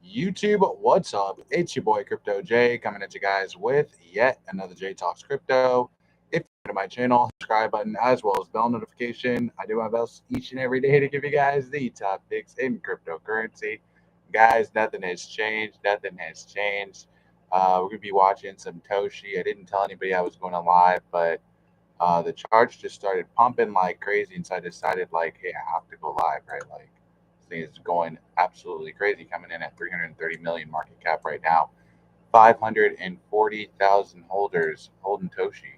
YouTube, what's up? It's your boy Crypto J coming at you guys with yet another J Talks Crypto. If you're new to my channel, subscribe button as well as bell notification. I do my best each and every day to give you guys the top picks in cryptocurrency. Guys, nothing has changed. Nothing has changed. We're gonna be watching some Toshi. I didn't tell anybody I was going on live, but the charts just started pumping like crazy, and so I decided like, hey, I have to go live, right? Like this thing is going absolutely crazy, coming in at 330 million market cap right now, 540,000 holders holding Toshi.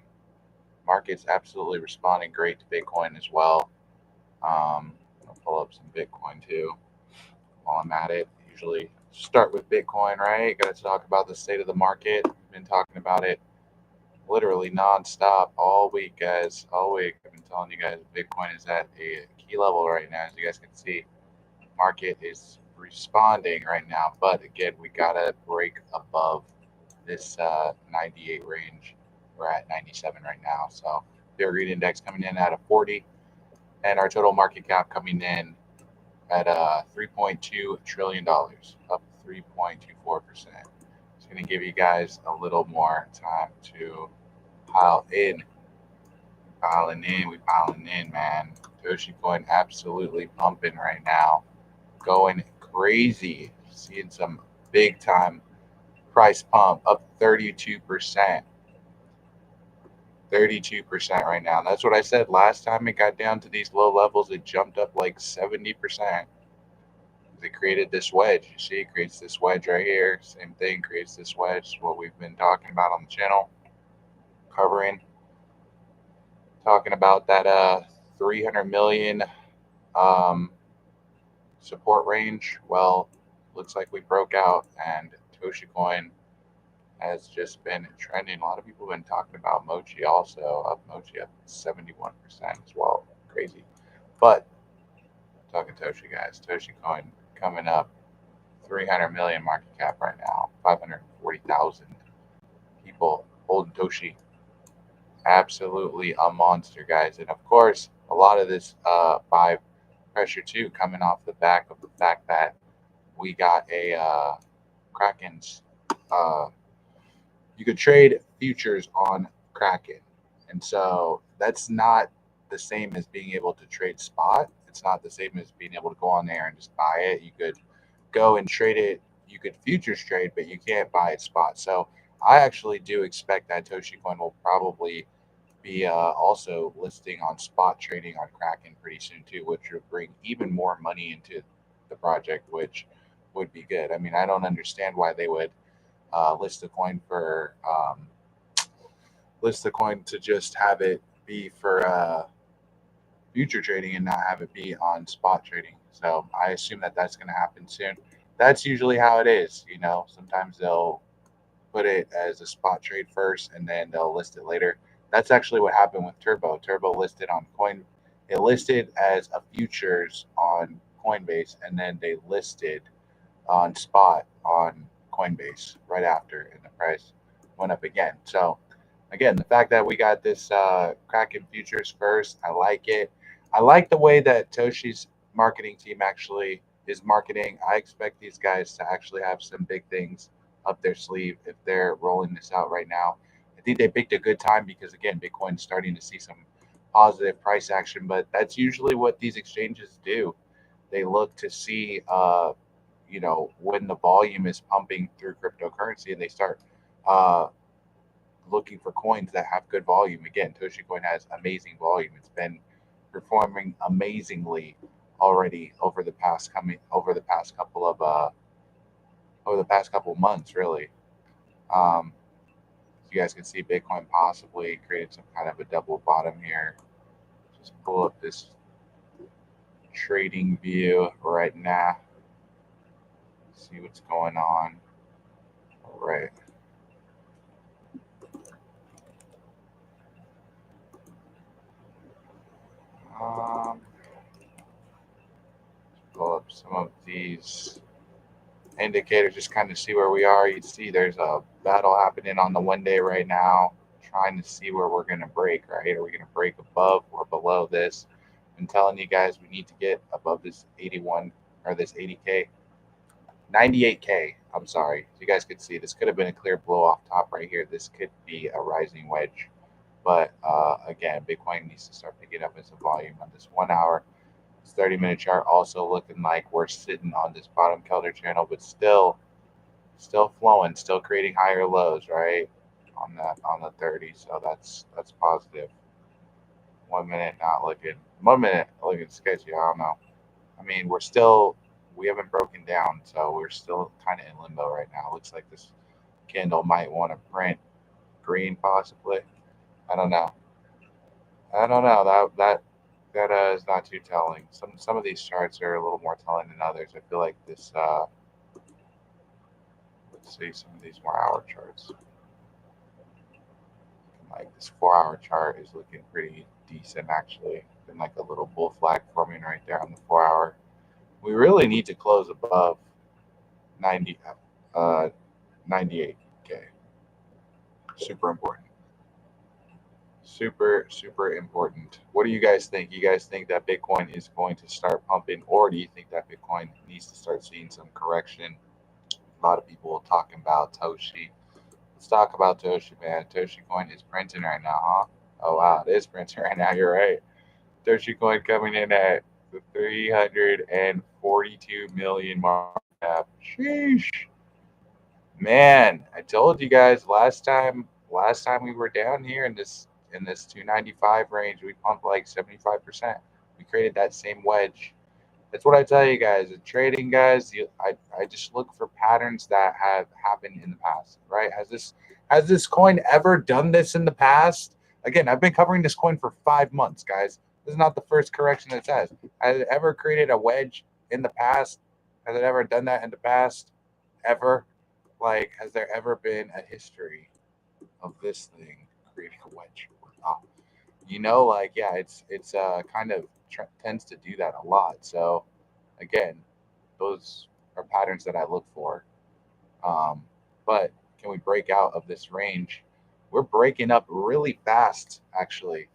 Market's absolutely responding great to Bitcoin as well. I'll pull up some Bitcoin too while I'm at it. Usually start with Bitcoin, right? Got to talk about the state of the market. Been talking about it literally nonstop all week, guys. All week. I've been telling you guys Bitcoin is at a key level right now. As you guys can see, market is responding right now. But again, we gotta break above this 98 range. We're at 97 right now. So the greed index coming in at a 40, and our total market cap coming in at $3.2 trillion, up 3.24%. It's going to give you guys a little more time to pile in. We piling in, man. Toshi Coin absolutely pumping right now, going crazy. Seeing some big time price pump, up 32%. 32% right now. And that's what I said last time it got down to these low levels. It jumped up like 70%. It created this wedge. You see, it creates this wedge right here. Same thing, creates this wedge. What we've been talking about on the channel, covering, talking about that 300 million um, support range. Well, looks like we broke out, and Toshi Coin has just been trending. A lot of people have been talking about Mochi also. Mochi up 71% as well. Crazy. But talking Toshi, guys, Toshi Coin coming up 300 million market cap right now, 540,000 people holding Toshi. Absolutely a monster, guys. And of course, a lot of this buy pressure too coming off the back of the fact that we got a Kraken's. Uh, you could trade futures on Kraken, and so that's not the same as being able to trade spot. It's not the same as being able to go on there and just buy it. You could go and trade it. You could futures trade, but you can't buy it spot. So I actually do expect that Toshi Coin will probably be also listing on spot trading on Kraken pretty soon too, which would bring even more money into the project, which would be good. I mean, I don't understand why they would list the coin for list the coin to just have it be for future trading and not have it be on spot trading. So I assume that that's going to happen soon. That's usually how it is. You know, sometimes they'll put it as a spot trade first and then they'll list it later. That's actually what happened with Turbo. Turbo listed on Coin. It listed as a futures on Coinbase, and then they listed on spot on Coinbase right after, and the price went up again. So again, the fact that we got this Kraken futures first, I like it. I like the way that Toshi's marketing team actually is marketing. I expect these guys to actually have some big things up their sleeve if they're rolling this out right now. I think they picked a good time because again, Bitcoin's starting to see some positive price action, but that's usually what these exchanges do. They look to see when the volume is pumping through cryptocurrency, and they start uh, looking for coins that have good volume. Again, Toshi Coin has amazing volume. It's been performing amazingly already over the past couple of months, really. Um, you guys can see Bitcoin possibly created some kind of a double bottom here. Just pull up this trading view right now. See what's going on. All right. Um, pull up some of these indicators, just kind of see where we are. You see there's a battle happening on the 1 day right now, trying to see where we're going to break, right? Are we going to break above or below this? I'm telling you guys, we need to get above this 81 or this 80K. 98K. I'm sorry. You guys could see this could have been a clear blow off top right here. This could be a rising wedge. But again, Bitcoin needs to start picking up in some volume on this 1 hour. This 30-minute chart also looking like we're sitting on this bottom Kelder channel, but still flowing, still creating higher lows, right? On the 30. So that's positive. 1 minute not looking. 1 minute looking sketchy. I don't know. I mean, we haven't broken down, so we're still kind of in limbo right now. Looks like this candle might want to print green, possibly. I don't know. I don't know. That is not too telling. Some of these charts are a little more telling than others. I feel like this. Let's see some of these more hour charts. Like this 4 hour chart is looking pretty decent actually. Been like a little bull flag forming right there on the 4 hour. We really need to close above 90, uh, 98K. Super important. Super important. What do you guys think? You guys think that Bitcoin is going to start pumping, or do you think that Bitcoin needs to start seeing some correction? A lot of people talking about Toshi. Let's talk about Toshi, man. Toshi Coin is printing right now, huh? Oh wow, it is printing right now. You're right. Toshi Coin coming in at the 342 million market cap. Sheesh. Man, I told you guys last time we were down here in this 295 range, we pumped like 75%. We created that same wedge. That's what I tell you guys. In trading, guys, I just look for patterns that have happened in the past, right? Has this coin ever done this in the past? Again, I've been covering this coin for 5 months, guys. This is not the first correction it has. Has it ever created a wedge in the past? Has it ever done that in the past? Ever? Like, has there ever been a history of this thing creating a wedge or not? Like, yeah, it's kind of tends to do that a lot. So again, those are patterns that I look for. Um, but can we break out of this range? We're breaking up really fast, actually.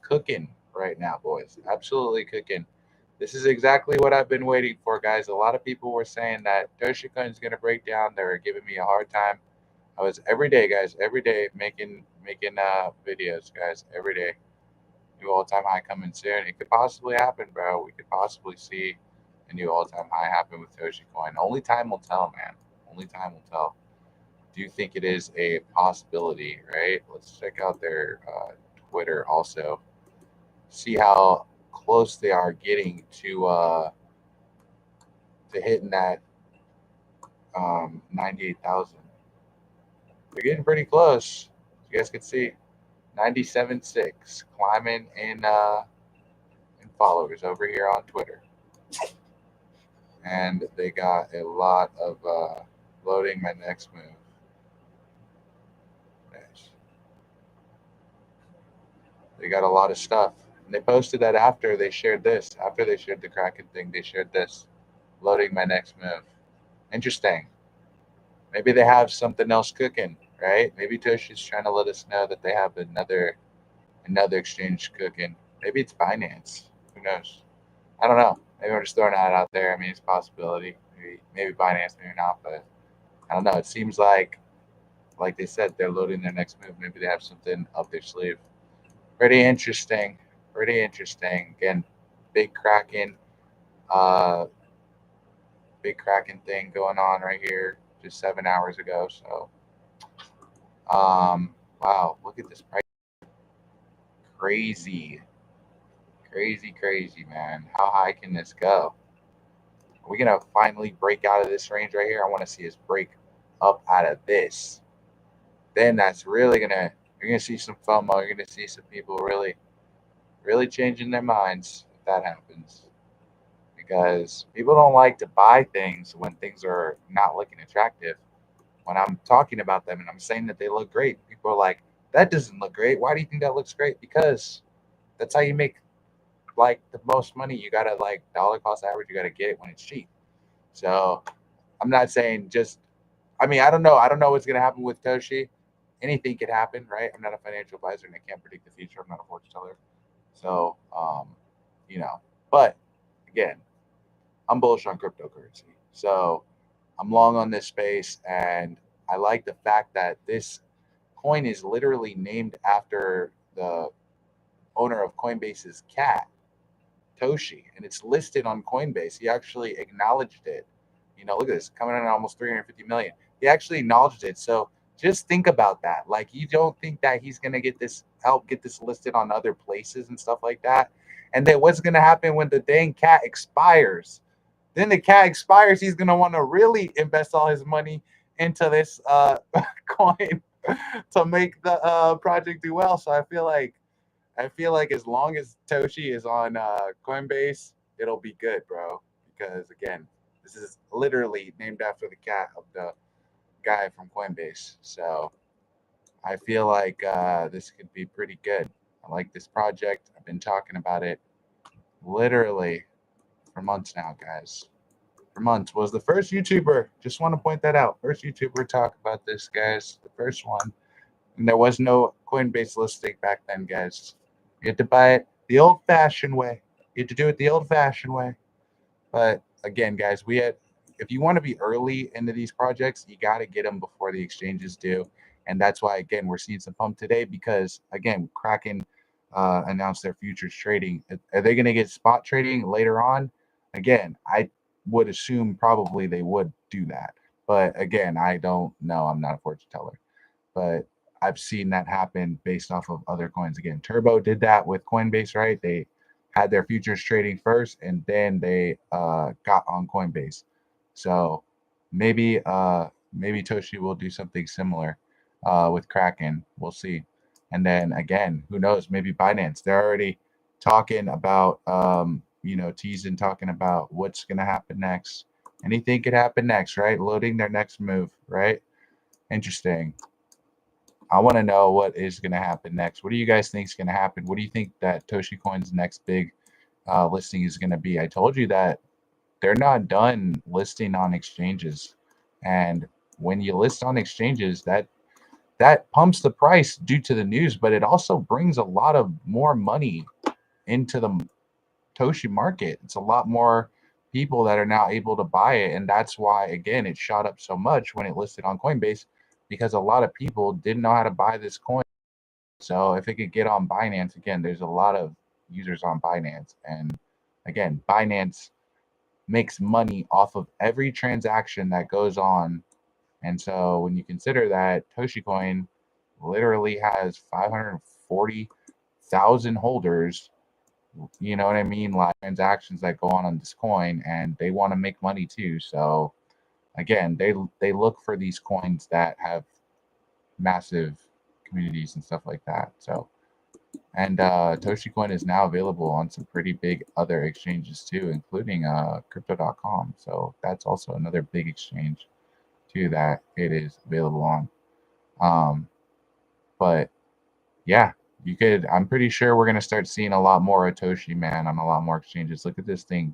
Cooking right now, boys. Absolutely cooking. This is exactly what I've been waiting for, guys. A lot of people were saying that Toshi Coin is going to break down. They were giving me a hard time. I was every day, guys, every day making videos, guys, every day. New all-time high coming soon. It could possibly happen, bro. We could possibly see a new all-time high happen with Toshi Coin. Only time will tell, man. Only time will tell. Do you think it is a possibility? Right. Let's check out their Twitter also. See how close they are getting to hitting that 98,000. They're getting pretty close. You guys can see 97.6 climbing in followers over here on Twitter. And they got a lot of loading my next move. Nice. They got a lot of stuff. And they posted that after they shared this. After they shared the Kraken thing, they shared this. Loading my next move. Interesting. Maybe they have something else cooking, right? Maybe Toshi's trying to let us know that they have another exchange cooking. Maybe it's Binance. Who knows? I don't know. Maybe I'm just throwing that out there. I mean, it's a possibility. Maybe Binance, maybe not, but I don't know. It seems like they said, they're loading their next move. Maybe they have something up their sleeve. Pretty interesting. Pretty interesting. Again, big Kraken, uh, big Kraken thing going on right here just 7 hours ago. So, wow, look at this price. Crazy, crazy, man. How high can this go? Are we gonna finally break out of this range right here? I want to see us break up out of this. Then that's really you're gonna see some FOMO. You're gonna see some people really changing their minds if that happens. Because people don't like to buy things when things are not looking attractive. When I'm talking about them and I'm saying that they look great, people are like, that doesn't look great. Why do you think that looks great? Because that's how you make like the most money. You gotta like dollar cost average, you gotta get it when it's cheap. So I'm not saying just I mean, I don't know. I don't know what's gonna happen with Toshi. Anything could happen, right? I'm not a financial advisor and I can't predict the future. I'm not a fortune teller. So you know, but again, I'm bullish on cryptocurrency. So I'm long on this space, and I like the fact that this coin is literally named after the owner of Coinbase's cat, Toshi, and it's listed on Coinbase. He actually acknowledged it. Look at this, coming in at almost 350 million. He actually acknowledged it. So just think about that. Like, you don't think that he's gonna help get this listed on other places and stuff like that. And then what's gonna happen when the dang cat expires? Then the cat expires, he's gonna want to really invest all his money into this coin to make the project do well. So I feel like as long as Toshi is on Coinbase, it'll be good, bro. Because again, this is literally named after the cat of the guy from Coinbase. So I feel like this could be pretty good. I like this project. I've been talking about it literally for months now, guys. For months. Was the first YouTuber. Just want to point that out. First YouTuber to talk about this, guys. The first one. And there was no Coinbase listing back then, guys. You had to buy it the old-fashioned way. You had to do it the old-fashioned way. But again, guys, if you want to be early into these projects, you got to get them before the exchanges do. And that's why, again, we're seeing some pump today because, again, Kraken announced their futures trading. Are they going to get spot trading later on? Again, I would assume probably they would do that. But again, I don't know. I'm not a fortune teller. But I've seen that happen based off of other coins. Again, Turbo did that with Coinbase, right? They had their futures trading first, and then they got on Coinbase. So maybe Toshi will do something similar with Kraken. We'll see. And then again, who knows? Maybe Binance. They're already talking about teasing, talking about what's going to happen next. Anything could happen next, right? Loading their next move, right? Interesting. I want to know what is going to happen next. What do you guys think is going to happen? What do you think that Toshi Coin's next big listing is going to be? I told you that they're not done listing on exchanges, and when you list on exchanges, that pumps the price due to the news, but it also brings a lot of more money into the Toshi market. It's a lot more people that are now able to buy it, and that's why again it shot up so much when it listed on Coinbase because a lot of people didn't know how to buy this coin. So if it could get on Binance, again, there's a lot of users on Binance. And again, Binance makes money off of every transaction that goes on. And so when you consider that Toshi Coin literally has 540,000 holders, you know what I mean? Like transactions that go on this coin, and they want to make money too. So again, they look for these coins that have massive communities and stuff like that. So and Toshi Coin is now available on some pretty big other exchanges too, including crypto.com. So that's also another big exchange too that it is available on. But yeah, I'm pretty sure we're going to start seeing a lot more of Toshi, man, on a lot more exchanges. Look at this thing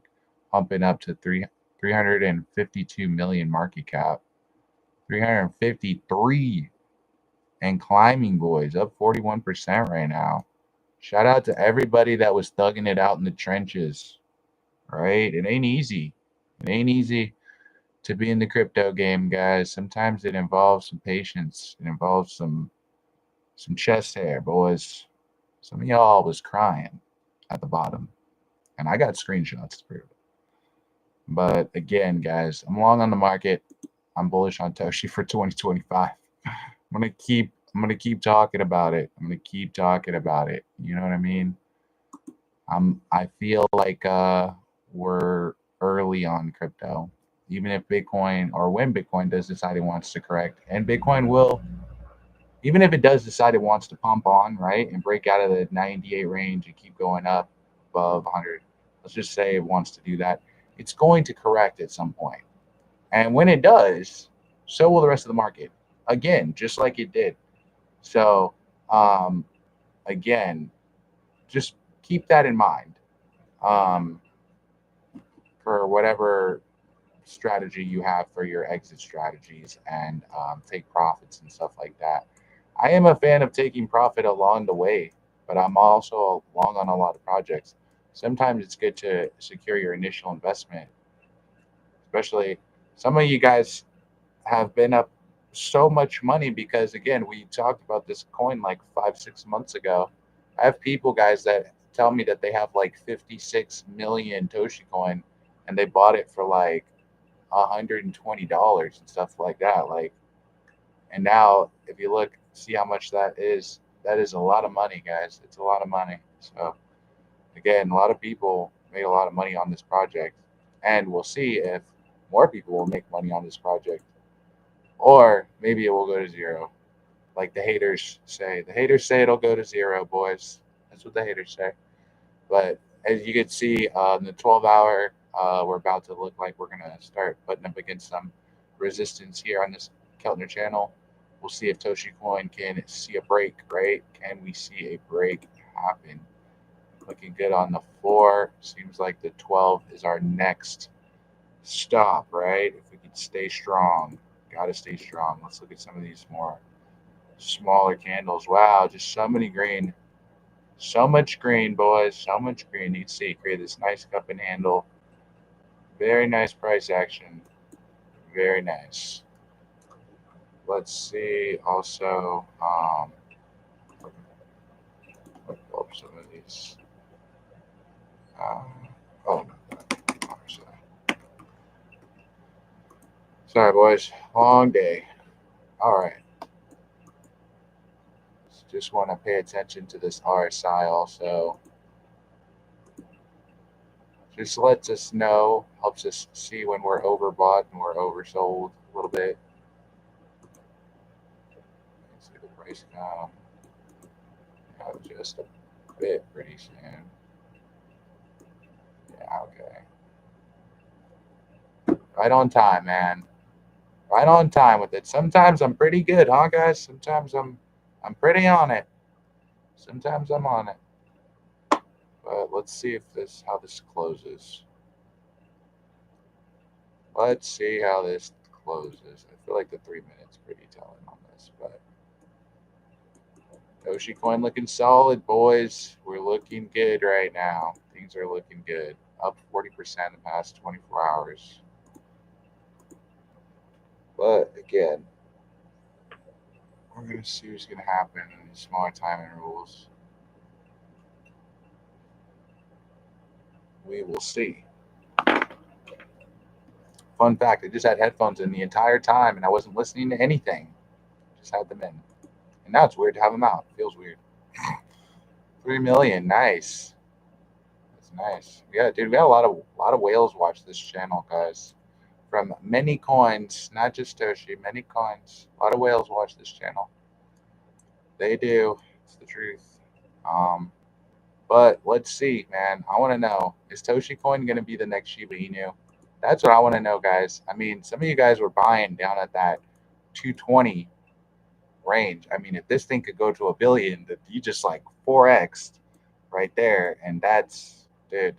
pumping up to 352 million market cap. 353 and climbing, boys, up 41% right now. Shout out to everybody that was thugging it out in the trenches, right? It ain't easy. It ain't easy to be in the crypto game, guys. Sometimes it involves some patience. It involves some chest hair, boys. Some of y'all was crying at the bottom, and I got screenshots to prove it. But again, guys, I'm long on the market. I'm bullish on Toshi for 2025. I'm gonna keep talking about it. I'm gonna keep talking about it. You know what I mean? I feel like we're early on crypto. Even if Bitcoin or when Bitcoin does decide it wants to correct, and Bitcoin will, even if it does decide it wants to pump on, right, and break out of the 98 range and keep going up above 100, let's just say it wants to do that, it's going to correct at some point. And when it does, so will the rest of the market. Again, just like it did. So, again, just keep that in mind um, for whatever strategy you have for your exit strategies and take profits and stuff like that. I am a fan of taking profit along the way, but I'm also long on a lot of projects. Sometimes it's good to secure your initial investment, especially Some of you guys have been up so much money because, again, we talked about this coin like 5, 6 months ago. I have people, guys, that tell me that they have like 56 million Toshi Coin and they bought it for like $120 and stuff like that. Like, and now if you look, see how much that is a lot of money, guys. It's a lot of money. So again, a lot of people made a lot of money on this project, and we'll see if more people will make money on this project, or maybe it will go to zero, like the haters say. The haters say it'll go to zero, boys. That's what the haters say. But as you can see, in the 12-hour, we're about to look like we're gonna start putting up against some resistance here on this Keltner channel. We'll see if Toshi Coin can see a break, right? Can we see a break happen? Looking good on the 4. Seems like the 12 is our next stop, right? If we can stay strong, gotta stay strong. Let's look at some of these more smaller candles. Wow, just so many green. So much green, boys. So much green. You can see, create this nice cup and handle. Very nice price action. Very nice. Let's see. Also, let's pull up some of these. Uh, oh, sorry, boys. Long day. All right. Just want to pay attention to this RSI also. Just lets us know, helps us see when we're overbought and we're oversold a little bit. See the price come out just a bit pretty soon. Yeah, okay. Right on time, man. Right on time with it. Sometimes I'm pretty good, huh, guys? Sometimes I'm pretty on it. Sometimes I'm on it. But let's see if how this closes. Let's see how this closes. I feel like the 3 minutes pretty telling on this, but Toshi Coin looking solid, boys. We're looking good right now. Things are looking good. Up 40% in the past 24 hours. But again, we're going to see what's going to happen in these smaller time intervals. We will see. Fun fact, I just had headphones in the entire time and I wasn't listening to anything. Just had them in. And now it's weird to have them out. It feels weird. 3 million, nice. That's nice. Yeah, dude, we got a lot of whales watch this channel, guys. From many coins, not just Toshi, many coins. A lot of whales watch this channel. They do. It's the truth. But let's see, man. I want to know, is Toshi Coin going to be the next Shiba Inu? That's what I want to know, guys. I mean, some of you guys were buying down at that 220 range. I mean, if this thing could go to a billion, that you just like 4x right there. And that's, dude,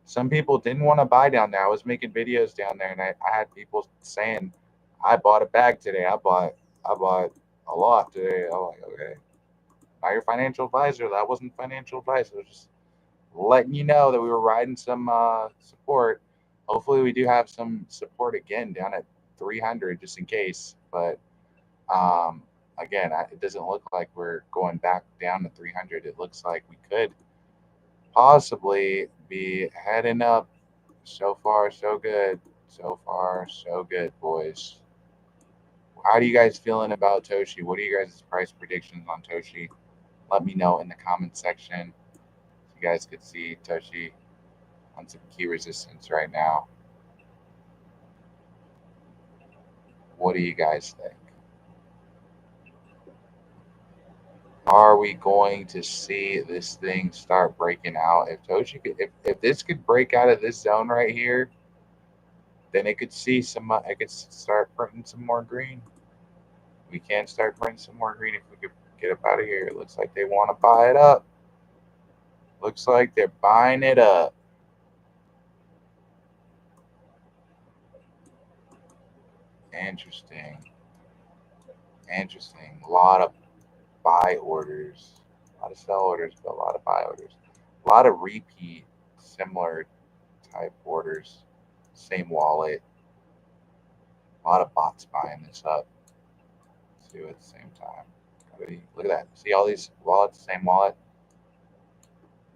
some people didn't want to buy down there. I was making videos down there and I had people saying, I bought a bag today. I bought a lot today. I'm like, okay. Not your financial advisor. That wasn't financial advice. I was just letting you know that we were riding some support. Hopefully we do have some support again down at 300 just in case. But again, it doesn't look like we're going back down to 300. It looks like we could possibly be heading up. So far, so good. So far, so good, boys. How are you guys feeling about Toshi? What are you guys' price predictions on Toshi? Let me know in the comment section. You guys could see Toshi on some key resistance right now. What do you guys think? Are we going to see this thing start breaking out? If Toshi could, if this could break out of this zone right here, then it could see some. It could start printing some more green. We can start printing some more green if we could get up out of here. It looks like they want to buy it up. Looks like they're buying it up. Interesting. Interesting. A lot of buy orders. A lot of sell orders, but a lot of buy orders. A lot of repeat, similar type orders. Same wallet. A lot of bots buying this up too at the same time. Look at that. See all these wallets, same wallet.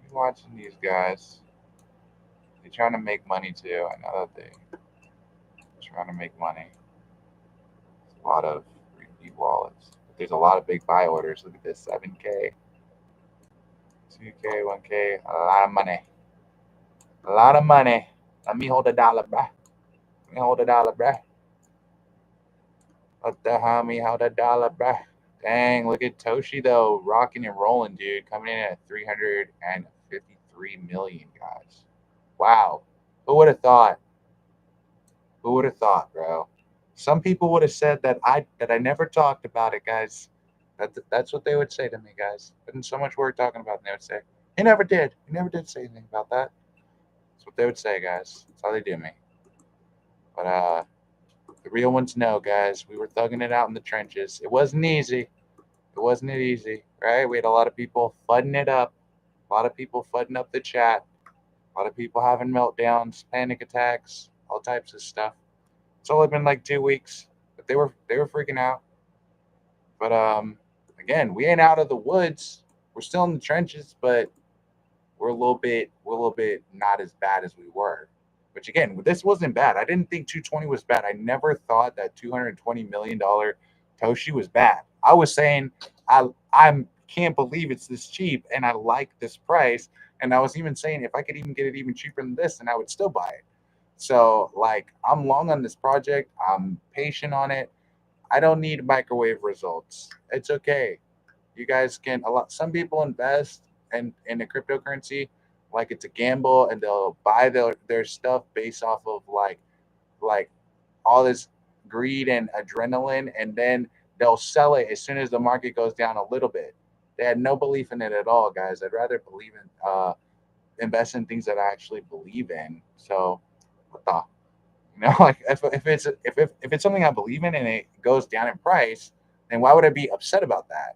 You watching these guys. They're trying to make money too. I know that they're trying to make money. There's a lot of repeat wallets. But there's a lot of big buy orders. Look at this 7K, 2K, 1K. A lot of money. A lot of money. Let me hold $1, bruh. Let me hold $1, bruh. Let the homie hold $1, bruh. Dang, look at Toshi though, rocking and rolling, dude. Coming in at 353 million, guys. Wow. Who would have thought? Who would have thought, bro? Some people would have said that I never talked about it, guys. That's what they would say to me, guys. Putting so much work talking about it, and they would say, he never did. He never did say anything about that. That's what they would say, guys. That's how they do me. But the real ones know, guys. We were thugging it out in the trenches. It wasn't easy. It wasn't easy, right? We had a lot of people fudding it up. A lot of people fudding up the chat. A lot of people having meltdowns, panic attacks, all types of stuff. It's only been like 2 weeks, but they were freaking out. But again, we ain't out of the woods. We're still in the trenches, but we're a little bit not as bad as we were. Which again, this wasn't bad. I didn't think 220 was bad. I never thought that $220 million Toshi was bad. I was saying I can't believe it's this cheap and I like this price. And I was even saying if I could even get it even cheaper than this, then I would still buy it. So like I'm long on this project. I'm patient on it. I don't need microwave results. It's okay. You guys can a lot. Some people invest in a cryptocurrency like it's a gamble, and they'll buy their stuff based off of like all this greed and adrenaline, and then they'll sell it as soon as the market goes down a little bit. They had no belief in it at all, guys. I'd rather believe in invest in things that I actually believe in. So, what the like if it's something I believe in and it goes down in price, then why would I be upset about that?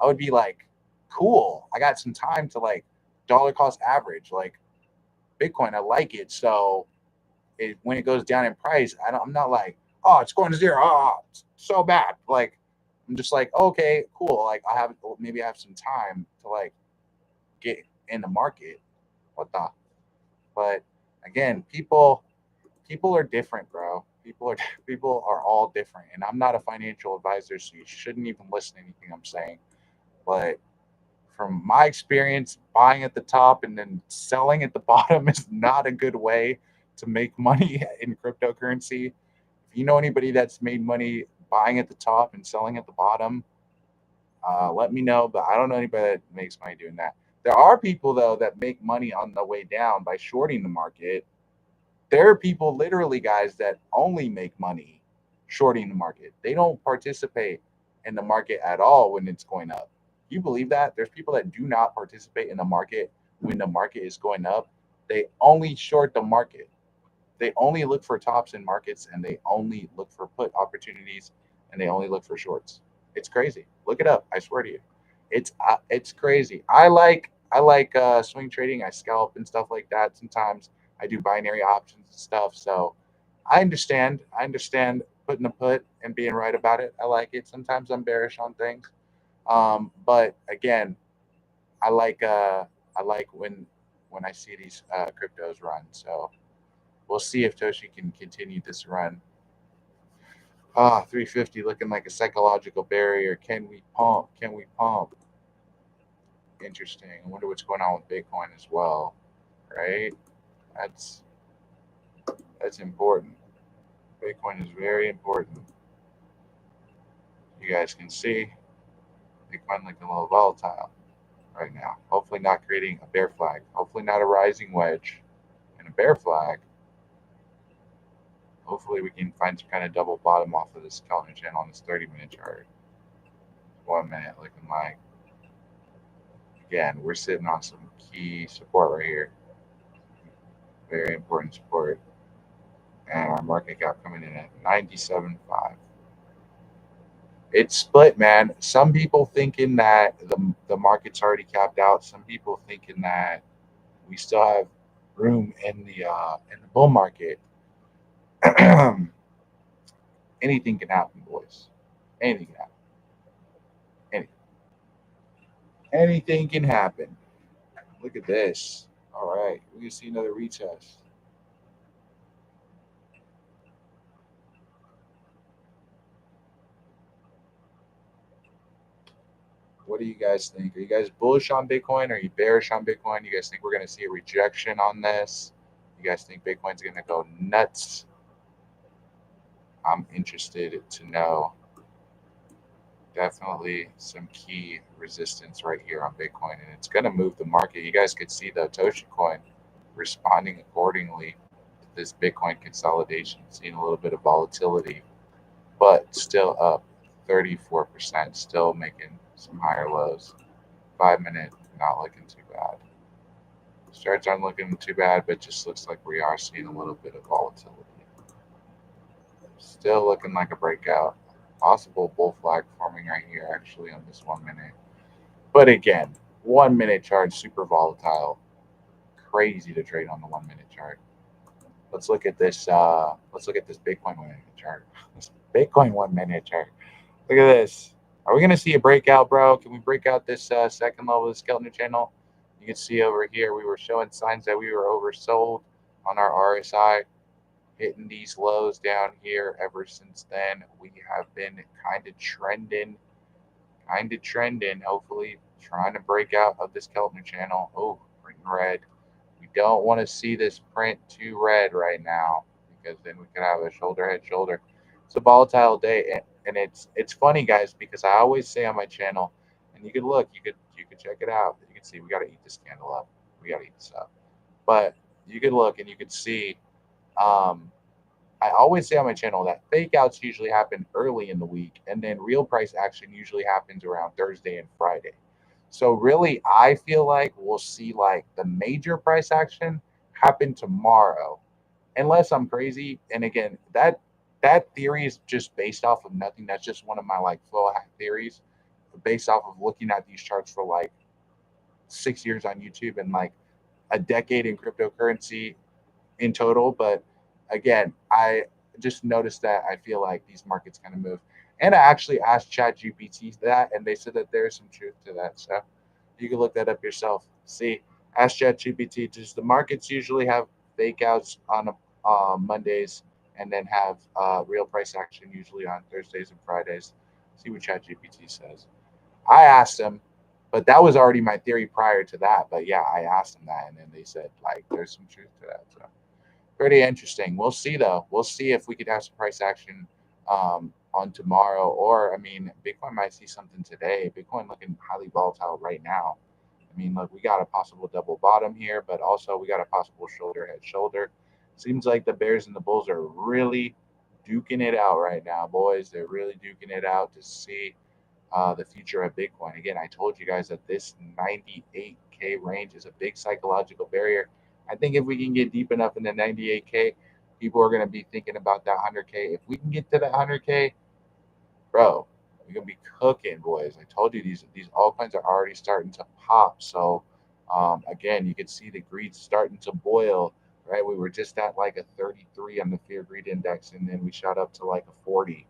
I would be like, cool, I got some time to like dollar cost average like Bitcoin. I like it. So when it goes down in price, I'm not like, oh, it's going to zero. Oh, it's so bad. Like, I'm just like, okay, cool. Like maybe I have some time to like get in the market. What the? But again, people are different, bro. People are all different, and I'm not a financial advisor, so you shouldn't even listen to anything I'm saying. But from my experience, buying at the top and then selling at the bottom is not a good way to make money in cryptocurrency. If you know anybody that's made money buying at the top and selling at the bottom, let me know. But I don't know anybody that makes money doing that. There are people though that make money on the way down by shorting the market. There are people, literally, guys, that only make money shorting the market. They don't participate in the market at all when it's going up. You believe that? There's people that do not participate in the market when the market is going up. They only short the market. They only look for tops in markets, and they only look for put opportunities, and they only look for shorts. It's crazy. Look it up. I swear to you, it's crazy. I like swing trading. I scalp and stuff like that. Sometimes I do binary options and stuff. So I understand. I understand putting a put and being right about it. I like it. Sometimes I'm bearish on things. But again, I like uh, I like when I see these cryptos run. So we'll see if Toshi can continue this run. 350 looking like a psychological barrier. Can we pump? Can we pump? Interesting. I wonder what's going on with Bitcoin as well. Right? That's that's important. Bitcoin is very important. You guys can see Bitcoin looking a little volatile right now. Hopefully not creating a bear flag. Hopefully not a rising wedge and a bear flag. Hopefully we can find some kind of double bottom off of this calendar channel on this 30-minute chart. 1 minute looking like, again, we're sitting on some key support right here. Very important support. And our market cap coming in at 97.5. It's split, man. Some people thinking that the market's already capped out. Some people thinking that we still have room in the bull market. Anything can happen, boys. Anything can happen. Any, anything can happen. Look at this. All right, we can see another retest. What do you guys think? Are you guys bullish on Bitcoin? Are you bearish on Bitcoin? You guys think we're going to see a rejection on this? You guys think Bitcoin's going to go nuts? I'm interested to know. Definitely some key resistance right here on Bitcoin, and it's going to move the market. You guys could see the Toshi Coin responding accordingly to this Bitcoin consolidation, seeing a little bit of volatility, but still up 34%, still making some higher lows. 5 minute, not looking too bad. Charts aren't looking too bad, but just looks like we are seeing a little bit of volatility. Still looking like a breakout. Possible bull flag forming right here, actually, on this 1 minute. But again, 1 minute chart, super volatile. Crazy to trade on the 1 minute chart. Let's look at this. Let's look at this Bitcoin 1 minute chart. This Bitcoin 1 minute chart. Look at this. Are we gonna see a breakout, bro? Can we break out this second level of the skeleton channel? You can see over here we were showing signs that we were oversold on our RSI, hitting these lows down here. Ever since then, we have been kind of trending, hopefully trying to break out of this skeleton channel. Oh, printing red. We don't want to see this print too red right now, because then we could have a shoulder head shoulder. It's a volatile day, and it's funny, guys, because I always say on my channel, and you could look, you could check it out. You can see we got to eat this candle up. We got to eat this up. But you could look and you could see. Um, I always say on my channel that fake outs usually happen early in the week, and then real price action usually happens around Thursday and Friday. So really, I feel like we'll see like the major price action happen tomorrow, unless I'm crazy. And again, that theory is just based off of nothing. That's just one of my like flow hack theories, based off of looking at these charts for like 6 years on YouTube and like a decade in cryptocurrency in total. But again, I just noticed that I feel like these markets kind of move. And I actually asked ChatGPT that, and they said that there's some truth to that. So you can look that up yourself. See, ask ChatGPT, does the markets usually have fake outs on Mondays and then have real price action usually on Thursdays and Fridays? See what ChatGPT says. I asked them, but that was already my theory prior to that. But yeah, I asked them that, and then they said like there's some truth to that. So pretty interesting. We'll see though. We'll see if we could have some price action on tomorrow, or I mean, Bitcoin might see something today. Bitcoin looking highly volatile right now. I mean, look, we got a possible double bottom here, but also we got a possible shoulder head shoulder. Seems like the bears and the bulls are really duking it out right now, boys. They're really duking it out to see the future of Bitcoin. Again, I told you guys that this 98K range is a big psychological barrier. I think if we can get deep enough in the 98K, people are going to be thinking about that 100K. If we can get to that 100K, bro, we're going to be cooking, boys. I told you these altcoins are already starting to pop. So again, you can see the greed starting to boil. Right, we were just at like a 33 on the fear greed index, and then we shot up to like a 40.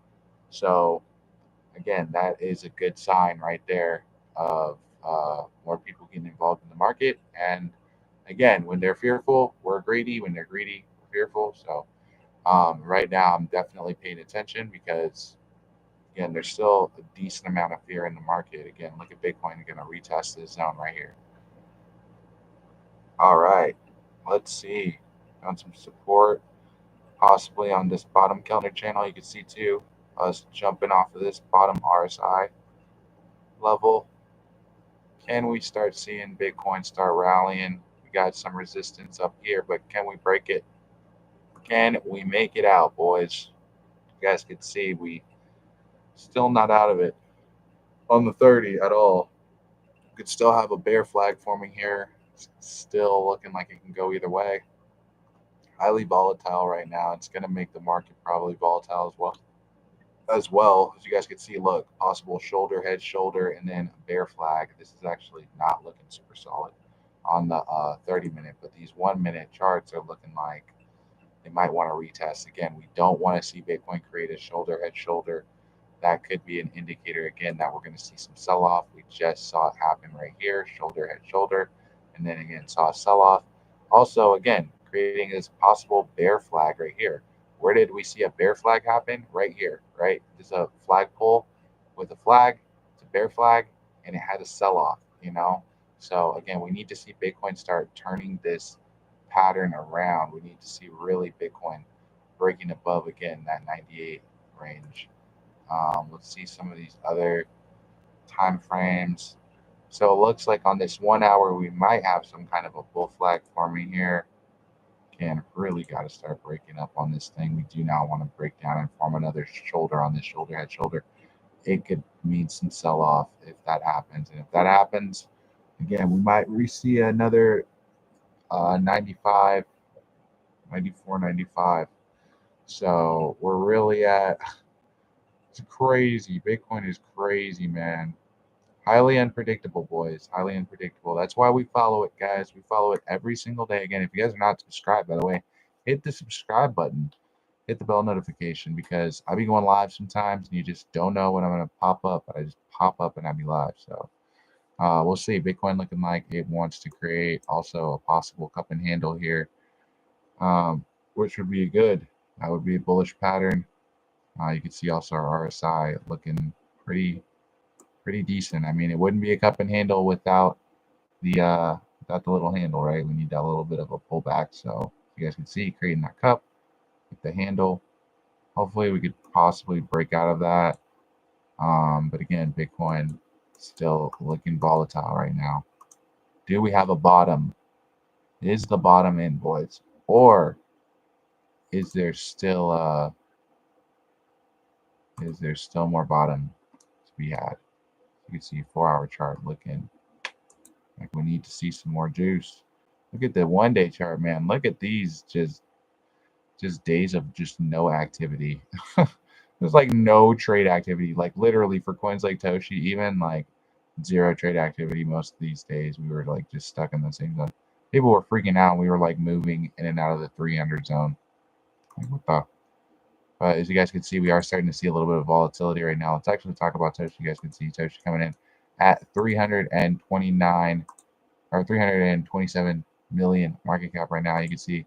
So again, that is a good sign right there of more people getting involved in the market. And again, when they're fearful, we're greedy. When they're greedy, we're fearful. So right now, I'm definitely paying attention because, again, there's still a decent amount of fear in the market. Again, look at Bitcoin going to retest this zone right here. All right, let's see. Found some support possibly on this bottom counter channel. You can see too us jumping off of this bottom RSI level. Can we start seeing Bitcoin start rallying? We got some resistance up here, but can we break it? Can we make it out, boys? You guys can see we still not out of it on the 30 at all. Could still have a bear flag forming here. Still looking like it can go either way. Highly volatile right now. It's going to make the market probably volatile as well. As you guys can see, look, possible shoulder, head, shoulder, and then bear flag. This is actually not looking super solid on the 30 minute, but these 1 minute charts are looking like they might want to retest. Again, we don't want to see Bitcoin create a shoulder, head, shoulder. That could be an indicator again that we're going to see some sell off. We just saw it happen right here, shoulder, head, shoulder, and then again saw a sell off. Also, again, creating this possible bear flag right here. Where did we see a bear flag happen? Right here, right? There's a flagpole with a flag. It's a bear flag, and it had a sell off. So again, we need to see Bitcoin start turning this pattern around. We need to see really Bitcoin breaking above again that 98 range. Let's see some of these other time frames. So it looks like on this 1 hour, we might have some kind of a bull flag forming here. Again, really got to start breaking up on this thing. We do not want to break down and form another shoulder on this shoulder, head, shoulder. It could mean some sell off if that happens. And if that happens, again, we might see another 95, 94, 95. So we're really at, it's crazy. Bitcoin is crazy, man. Highly unpredictable, boys. Highly unpredictable. That's why we follow it, guys. We follow it every single day. Again, if you guys are not subscribed, by the way, hit the subscribe button. Hit the bell notification because I'll be going live sometimes and you just don't know when I'm going to pop up. But I just pop up and I'll be live. So we'll see. Bitcoin looking like it wants to create also a possible cup and handle here, which would be good. That would be a bullish pattern. You can see also our RSI looking pretty decent. I mean, it wouldn't be a cup and handle without the little handle, right? We need that little bit of a pullback. So you guys can see creating that cup with the handle. Hopefully we could possibly break out of that. But again, Bitcoin still looking volatile right now. Do we have a bottom? Is the bottom in, boys? Or is there still more bottom to be had? You can see 4-hour chart looking like we need to see some more juice. Look at the 1-day chart, man. Look at these just days of just no activity. There's like no trade activity. Like literally for coins like Toshi, even like zero trade activity most of these days. We were like just stuck in the same zone. People were freaking out. We were like moving in and out of the 300 zone. Like what the? But as you guys can see, we are starting to see a little bit of volatility right now. Let's actually talk about Toshi. You guys can see Toshi coming in at 329 or 327 million market cap right now. You can see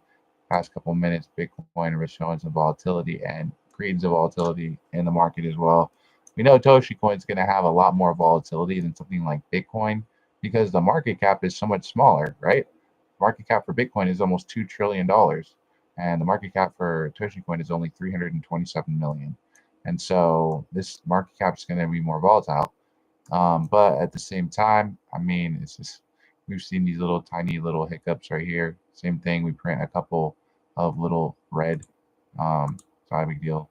past couple of minutes, Bitcoin was showing some volatility and creating some volatility in the market as well. We know Toshi Coin is going to have a lot more volatility than something like Bitcoin because the market cap is so much smaller, right? Market cap for Bitcoin is almost $2 trillion, and the market cap for Toshi Coin is only 327 million. And so this market cap is going to be more volatile. But at the same time, I mean, it's just we've seen these little tiny little hiccups right here. Same thing. We print a couple of little red. It's not a big deal.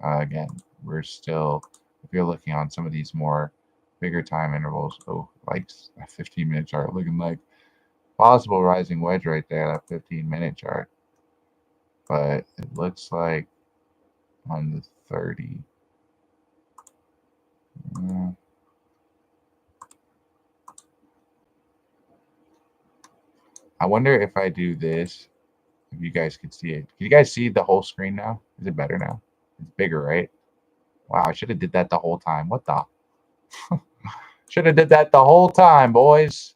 Again, we're still, if you're looking on some of these more bigger time intervals, like a 15-minute chart, looking like possible rising wedge right there, that 15-minute chart. But it looks like on the 30. I wonder if I do this, if you guys could see it. Can you guys see the whole screen now? Is it better now? It's bigger, right? Wow, I should have did that the whole time. What the? Should have did that the whole time, boys.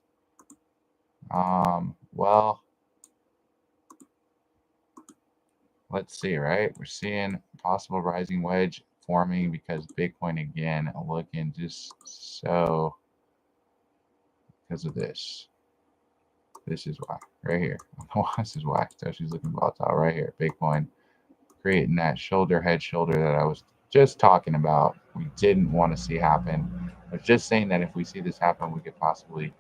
Well, let's see, right? We're seeing possible rising wedge forming because Bitcoin again looking just so because of this. This is why, right here. This is why Toshi's looking volatile right here. Bitcoin creating that shoulder, head, shoulder that I was just talking about. We didn't want to see happen. I was just saying that if we see this happen, we could possibly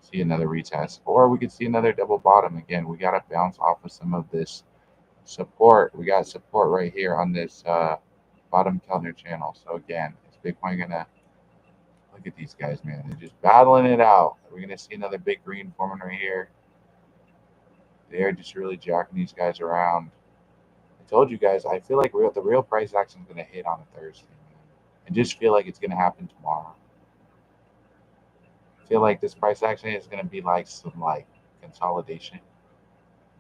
see another retest, or we could see another double bottom. Again, we got to bounce off of some of this support. We got support right here on this bottom Kellner channel. So again, is Bitcoin gonna look at these guys, man? They're just battling it out. We're gonna see another big green forming right here. They're just really jacking these guys around. I told you guys, I feel like the real price action is gonna hit on a Thursday, man. I just feel like it's gonna happen tomorrow. I feel like this price action is gonna be like some like consolidation.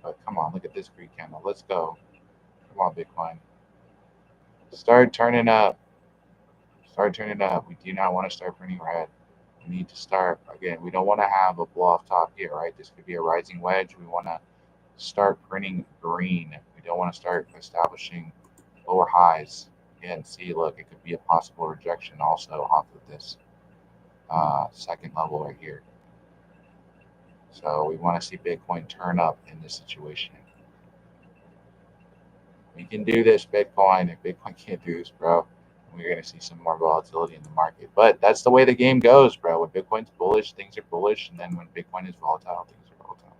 But come on, look at this green candle. Let's go. Come on, Bitcoin. Start turning up. Start turning up. We do not want to start printing red. We need to start again. We don't want to have a blow off top here, right? This could be a rising wedge. We want to start printing green. We don't want to start establishing lower highs. Again, see, look, it could be a possible rejection also off of this second level right here. So we want to see Bitcoin turn up in this situation. We can do this, Bitcoin. If Bitcoin can't do this, bro, we're going to see some more volatility in the market. But that's the way the game goes, bro. When Bitcoin's bullish, things are bullish. And then when Bitcoin is volatile, things are volatile.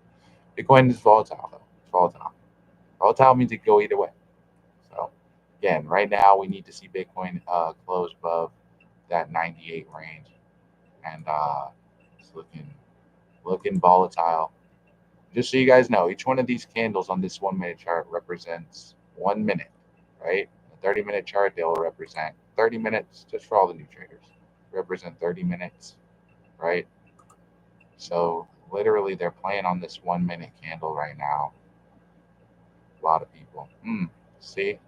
Bitcoin is volatile, though. It's volatile. Volatile means it can go either way. So, again, right now we need to see Bitcoin close above that 98 range. And it's looking volatile. Just so you guys know, each one of these candles on this 1 minute chart represents 1 minute, right? A 30-minute chart, they will represent 30 minutes, just for all the new traders. Represent 30 minutes, right? So literally they're playing on this 1 minute candle right now. A lot of people. See?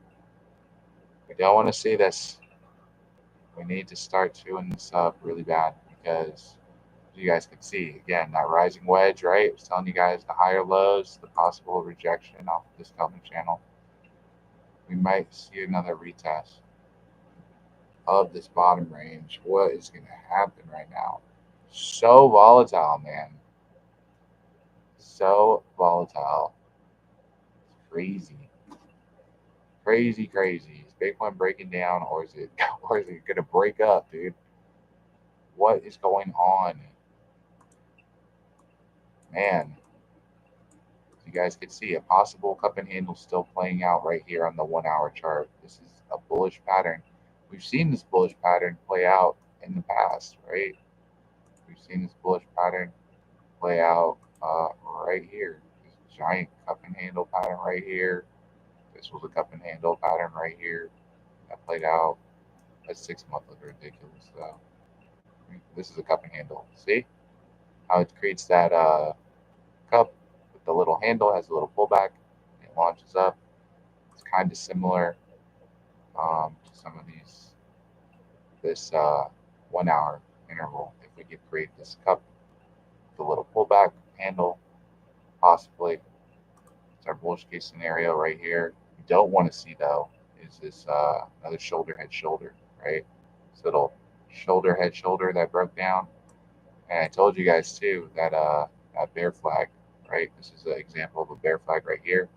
We don't want to see this. We need to start chewing this up really bad because you guys can see again that rising wedge, right? I was telling you guys the higher lows, the possible rejection off of this Kelvin channel. We might see another retest of this bottom range. What is going to happen right now? So volatile, man. So volatile. It's crazy. Crazy, crazy. Is Bitcoin breaking down or is it gonna break up, dude? What is going on? Man, you guys can see a possible cup and handle still playing out right here on the 1 hour chart. This is a bullish pattern. We've seen this bullish pattern play out in the past, right? We've seen this bullish pattern play out right here. This giant cup and handle pattern right here. This was a cup and handle pattern right here that played out. That 6 month looked ridiculous though. This is a cup and handle. See how it creates that cup with the little handle, has a little pullback, it launches up. It's kind of similar to some of this 1 hour interval. If we could create this cup, the little pullback handle, possibly. It's our bullish case scenario right here. We don't want to see though is this another shoulder head shoulder, right? This little shoulder head shoulder that broke down. And I told you guys too that that bear flag, right? This is an example of a bear flag right here.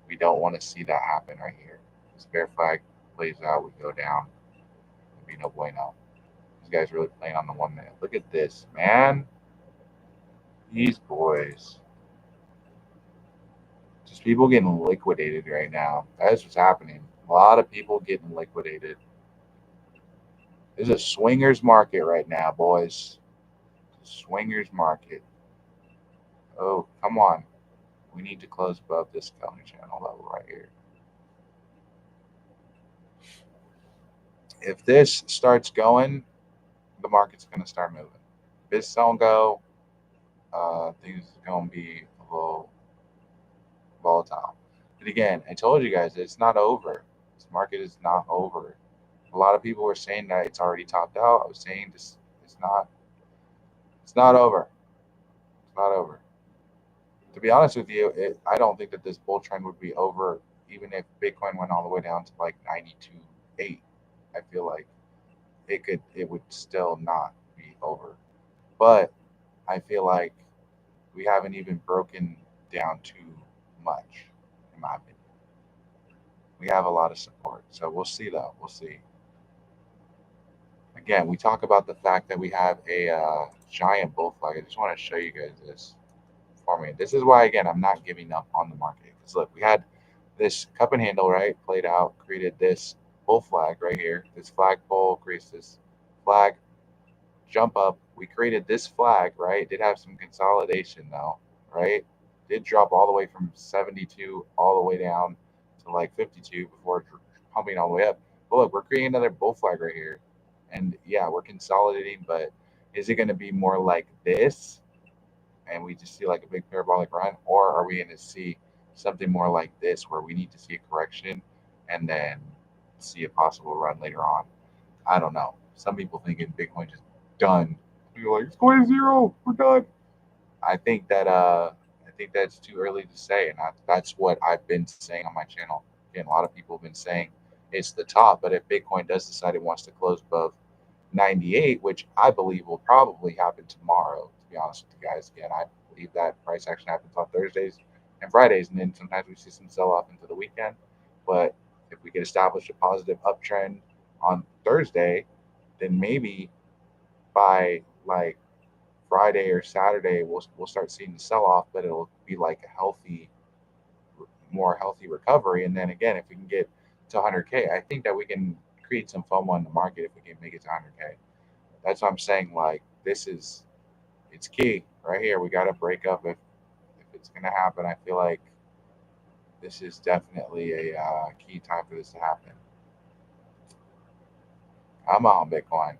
We don't want to see that happen right here. This bear flag plays out, we go down. It'd be no bueno. These guys really playing on the 1 minute. Look at this, man. These boys. Just people getting liquidated right now. That's what's happening. A lot of people getting liquidated. There's a swingers market right now, boys. Swingers market. Oh, come on. We need to close above this Kelvin channel level right here. If this starts going, the market's going to start moving. If this don't go, things are going to be a little volatile. But again, I told you guys it's not over. This market is not over. A lot of people were saying that it's already topped out. I was saying this it's not. It's not over. It's not over. To be honest with you, I don't think that this bull trend would be over even if Bitcoin went all the way down to like 92.8. I feel like it would still not be over. But I feel like we haven't even broken down too much, in my opinion. We have a lot of support. So we'll see though. We'll see. Again, we talk about the fact that we have a giant bull flag. I just want to show you guys this for me. This is why, again, I'm not giving up on the market. Because look, we had this cup and handle, right, played out, created this bull flag right here. This flagpole creates this flag, jump up. We created this flag, right? Did have some consolidation though, right? Did drop all the way from 72 all the way down to like 52 before pumping all the way up. But look, we're creating another bull flag right here. And yeah, we're consolidating, but is it going to be more like this? and we just see like a big parabolic run, or are we going to see something more like this where we need to see a correction and then see a possible run later on? I don't know. Some people thinking Bitcoin just done. You're like, it's going to zero. We're done. I think that's too early to say, and that's what I've been saying on my channel. Again, a lot of people have been saying it's the top, but if Bitcoin does decide it wants to close above 98, which I believe will probably happen tomorrow, to be honest with you guys. Again, I believe that price action happens on Thursdays and Fridays, and then sometimes we see some sell off into the weekend. But if we could establish a positive uptrend on Thursday, then maybe by like Friday or Saturday, we'll start seeing the sell off, but it'll be like a healthy, more healthy recovery. And then again, if we can get to 100K, I think that we can create some FOMO in the market if we can make it to 100K. That's what I'm saying. Like it's key right here. We got to break up if it's gonna happen. I feel like this is definitely a key time for this to happen. I'm on Bitcoin.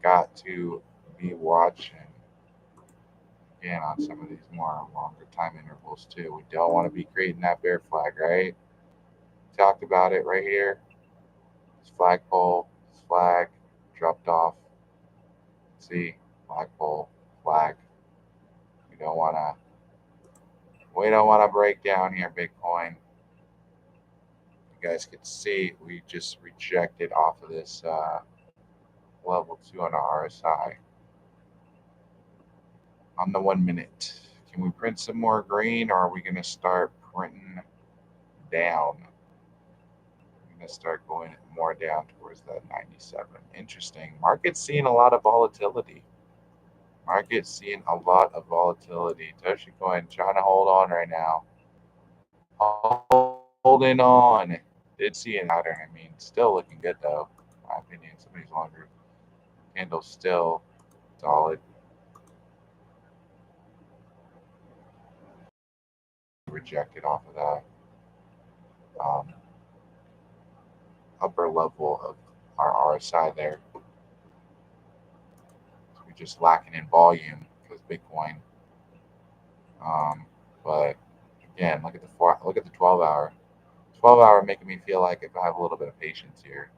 Got to be watching again on some of these more longer time intervals too. We don't want to be creating that bear flag, right? Talked about it right here. This flagpole, this flag dropped off. See, flagpole, flag. We don't want to. We don't want to break down here, Bitcoin. You guys can see we just rejected off of this level 2 on our RSI on the 1 minute. Can we print some more green, or are we going to start printing down? I'm going to start going more down towards that 97. Interesting. Market's seeing a lot of volatility. Market's seeing a lot of volatility. Toshi Coin trying to hold on right now. Holding on. Did see an pattern. I mean, still looking good though. In my opinion, some of these longer candles still solid. Rejected off of that upper level of our RSI there. So we're just lacking in volume because Bitcoin. But again, look at the 12 hour. 12 hour making me feel like if I have a little bit of patience here,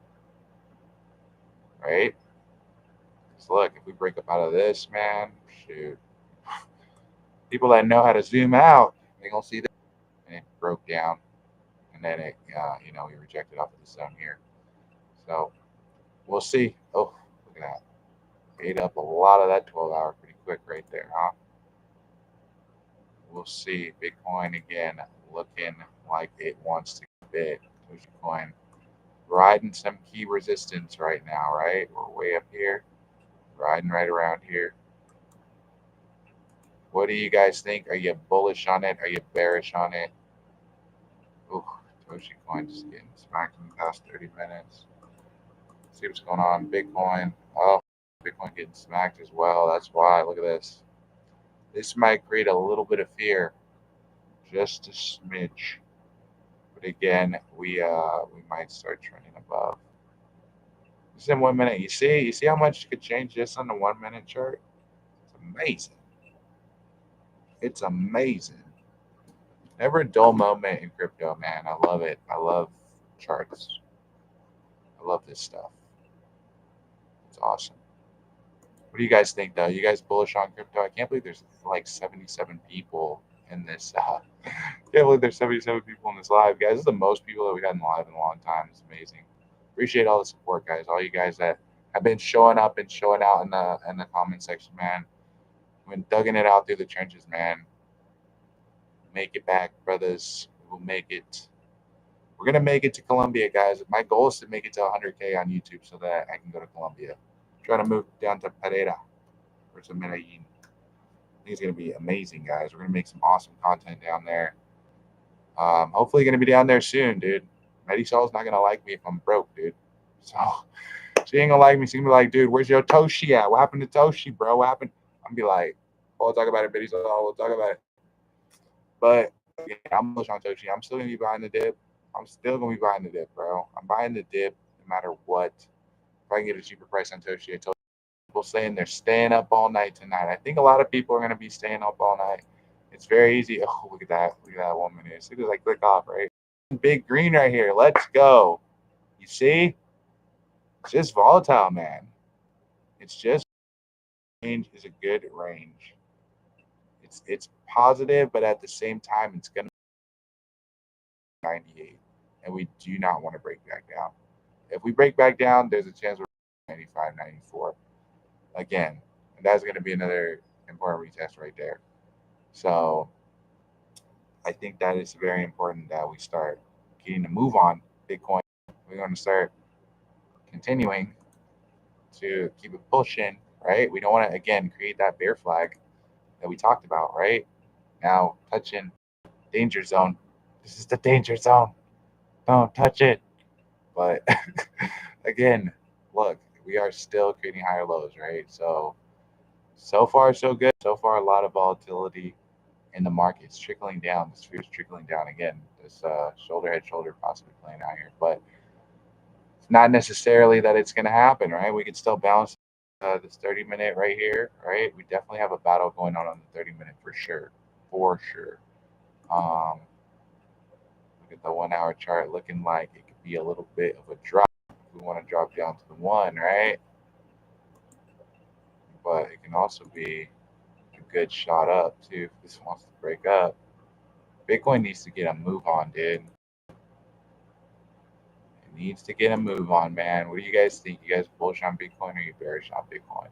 right? So look, if we break up out of this, man, shoot. People that know how to zoom out, they gonna see that. And it broke down, and then it, we rejected off of the zone here. So we'll see. Oh, look at that. Ate up a lot of that 12 hour pretty quick right there, huh? We'll see. Bitcoin again looking like it wants to bid. Bitcoin riding some key resistance right now, right? We're way up here, riding right around here. What do you guys think? Are you bullish on it? Are you bearish on it? Ooh, Toshi Coin just getting smacked in the past 30 minutes. See what's going on. Bitcoin. Oh, Bitcoin getting smacked as well. That's why. Look at this. This might create a little bit of fear, just a smidge. But again, we might start trending above. This in 1 minute. You see how much could change just on the 1 minute chart? It's amazing. It's amazing. Never a dull moment in crypto, man. I love it. I love charts. I love this stuff. It's awesome. What do you guys think, though? You guys bullish on crypto? I can't believe there's like 77 people in this. Can't believe there's 77 people in this live, guys. This is the most people that we've had in live in a long time. It's amazing. Appreciate all the support, guys. All you guys that have been showing up and showing out in the comment section, man. Been thugging it out through the trenches, man. Make it back, brothers. We'll make it. We're gonna make it to Colombia, guys. My goal is to make it to 100K on YouTube so that I can go to Colombia. I'm trying to move down to Pereira or to Medellin. I think it's gonna be amazing, guys. We're gonna make some awesome content down there. Hopefully, gonna be down there soon, dude. Medisol's not gonna like me if I'm broke, dude. So she ain't gonna like me. She's gonna be like, dude, where's your Toshi at? What happened to Toshi, bro? What happened? I'm gonna be like, we'll talk about it, Mediso. We'll talk about it. But yeah, I'm bullish on Toshi. I'm still gonna be buying the dip. I'm still gonna be buying the dip, bro. I'm buying the dip no matter what. If I can get a cheaper price on Toshi, I told People saying they're staying up all night tonight. I think a lot of people are going to be staying up all night. It's very easy. Oh, look at that. Look at that 1 minute. As soon as I click off, right? Big green right here. Let's go. You see? It's just volatile, man. It's just range is a good range. It's positive, but at the same time, it's going to be 98. And we do not want to break back down. If we break back down, there's a chance we're 95, 94 again. And that's going to be another important retest right there. So I think that it's very important that we start getting a move on Bitcoin. We're going to start continuing to keep it pushing, right? We don't want to, again, create that bear flag that we talked about, right? Now, touching danger zone. This is the danger zone. Don't touch it. But again, look, we are still creating higher lows, right? So far, so good. So far, a lot of volatility in the markets trickling down. The sphere's trickling down again. This shoulder head shoulder possibly playing out here, but it's not necessarily that it's going to happen, right? We can still bounce this 30-minute right here, right? We definitely have a battle going on the 30-minute for sure, for sure. Look at the 1 hour chart looking like it could be a little bit of a drop if we want to drop down to the one, right? But it can also be a good shot up too if this wants to break up. Bitcoin needs to get a move on, dude. It needs to get a move on, man. What do you guys think? You guys bullish on Bitcoin or you bearish on Bitcoin?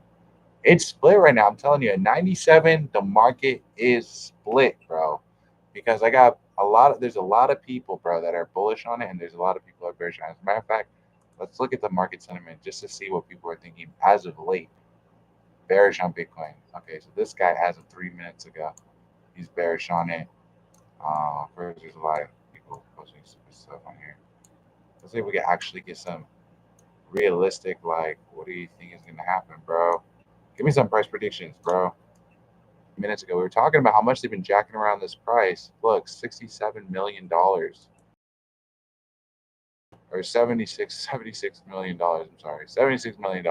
It's split right now. I'm telling you, at 97, the market is split, bro. Because I got there's a lot of people, bro, that are bullish on it, and there's a lot of people that are bearish on it. As a matter of fact, let's look at the market sentiment just to see what people are thinking as of late. Bearish on Bitcoin. Okay, so this guy as of 3 minutes ago, he's bearish on it. First, there's a lot of people posting stupid stuff on here. Let's see if we can actually get some realistic, like, what do you think is going to happen, bro? Give me some price predictions, bro. Minutes ago, we were talking about how much they've been jacking around this price. Look, $67 million or 76 million dollars. I'm sorry, $76 million.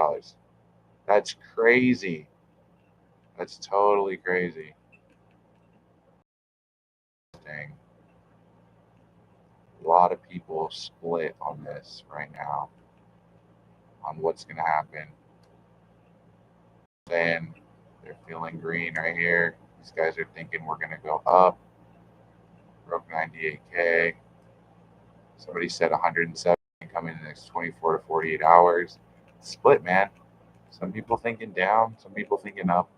That's crazy. That's totally crazy. Dang. A lot of people split on this right now on what's going to happen. Saying they're feeling green right here. These guys are thinking we're going to go up. Broke 98K. Somebody said 107 coming in the next 24 to 48 hours. Split, man. Some people thinking down, some people thinking up.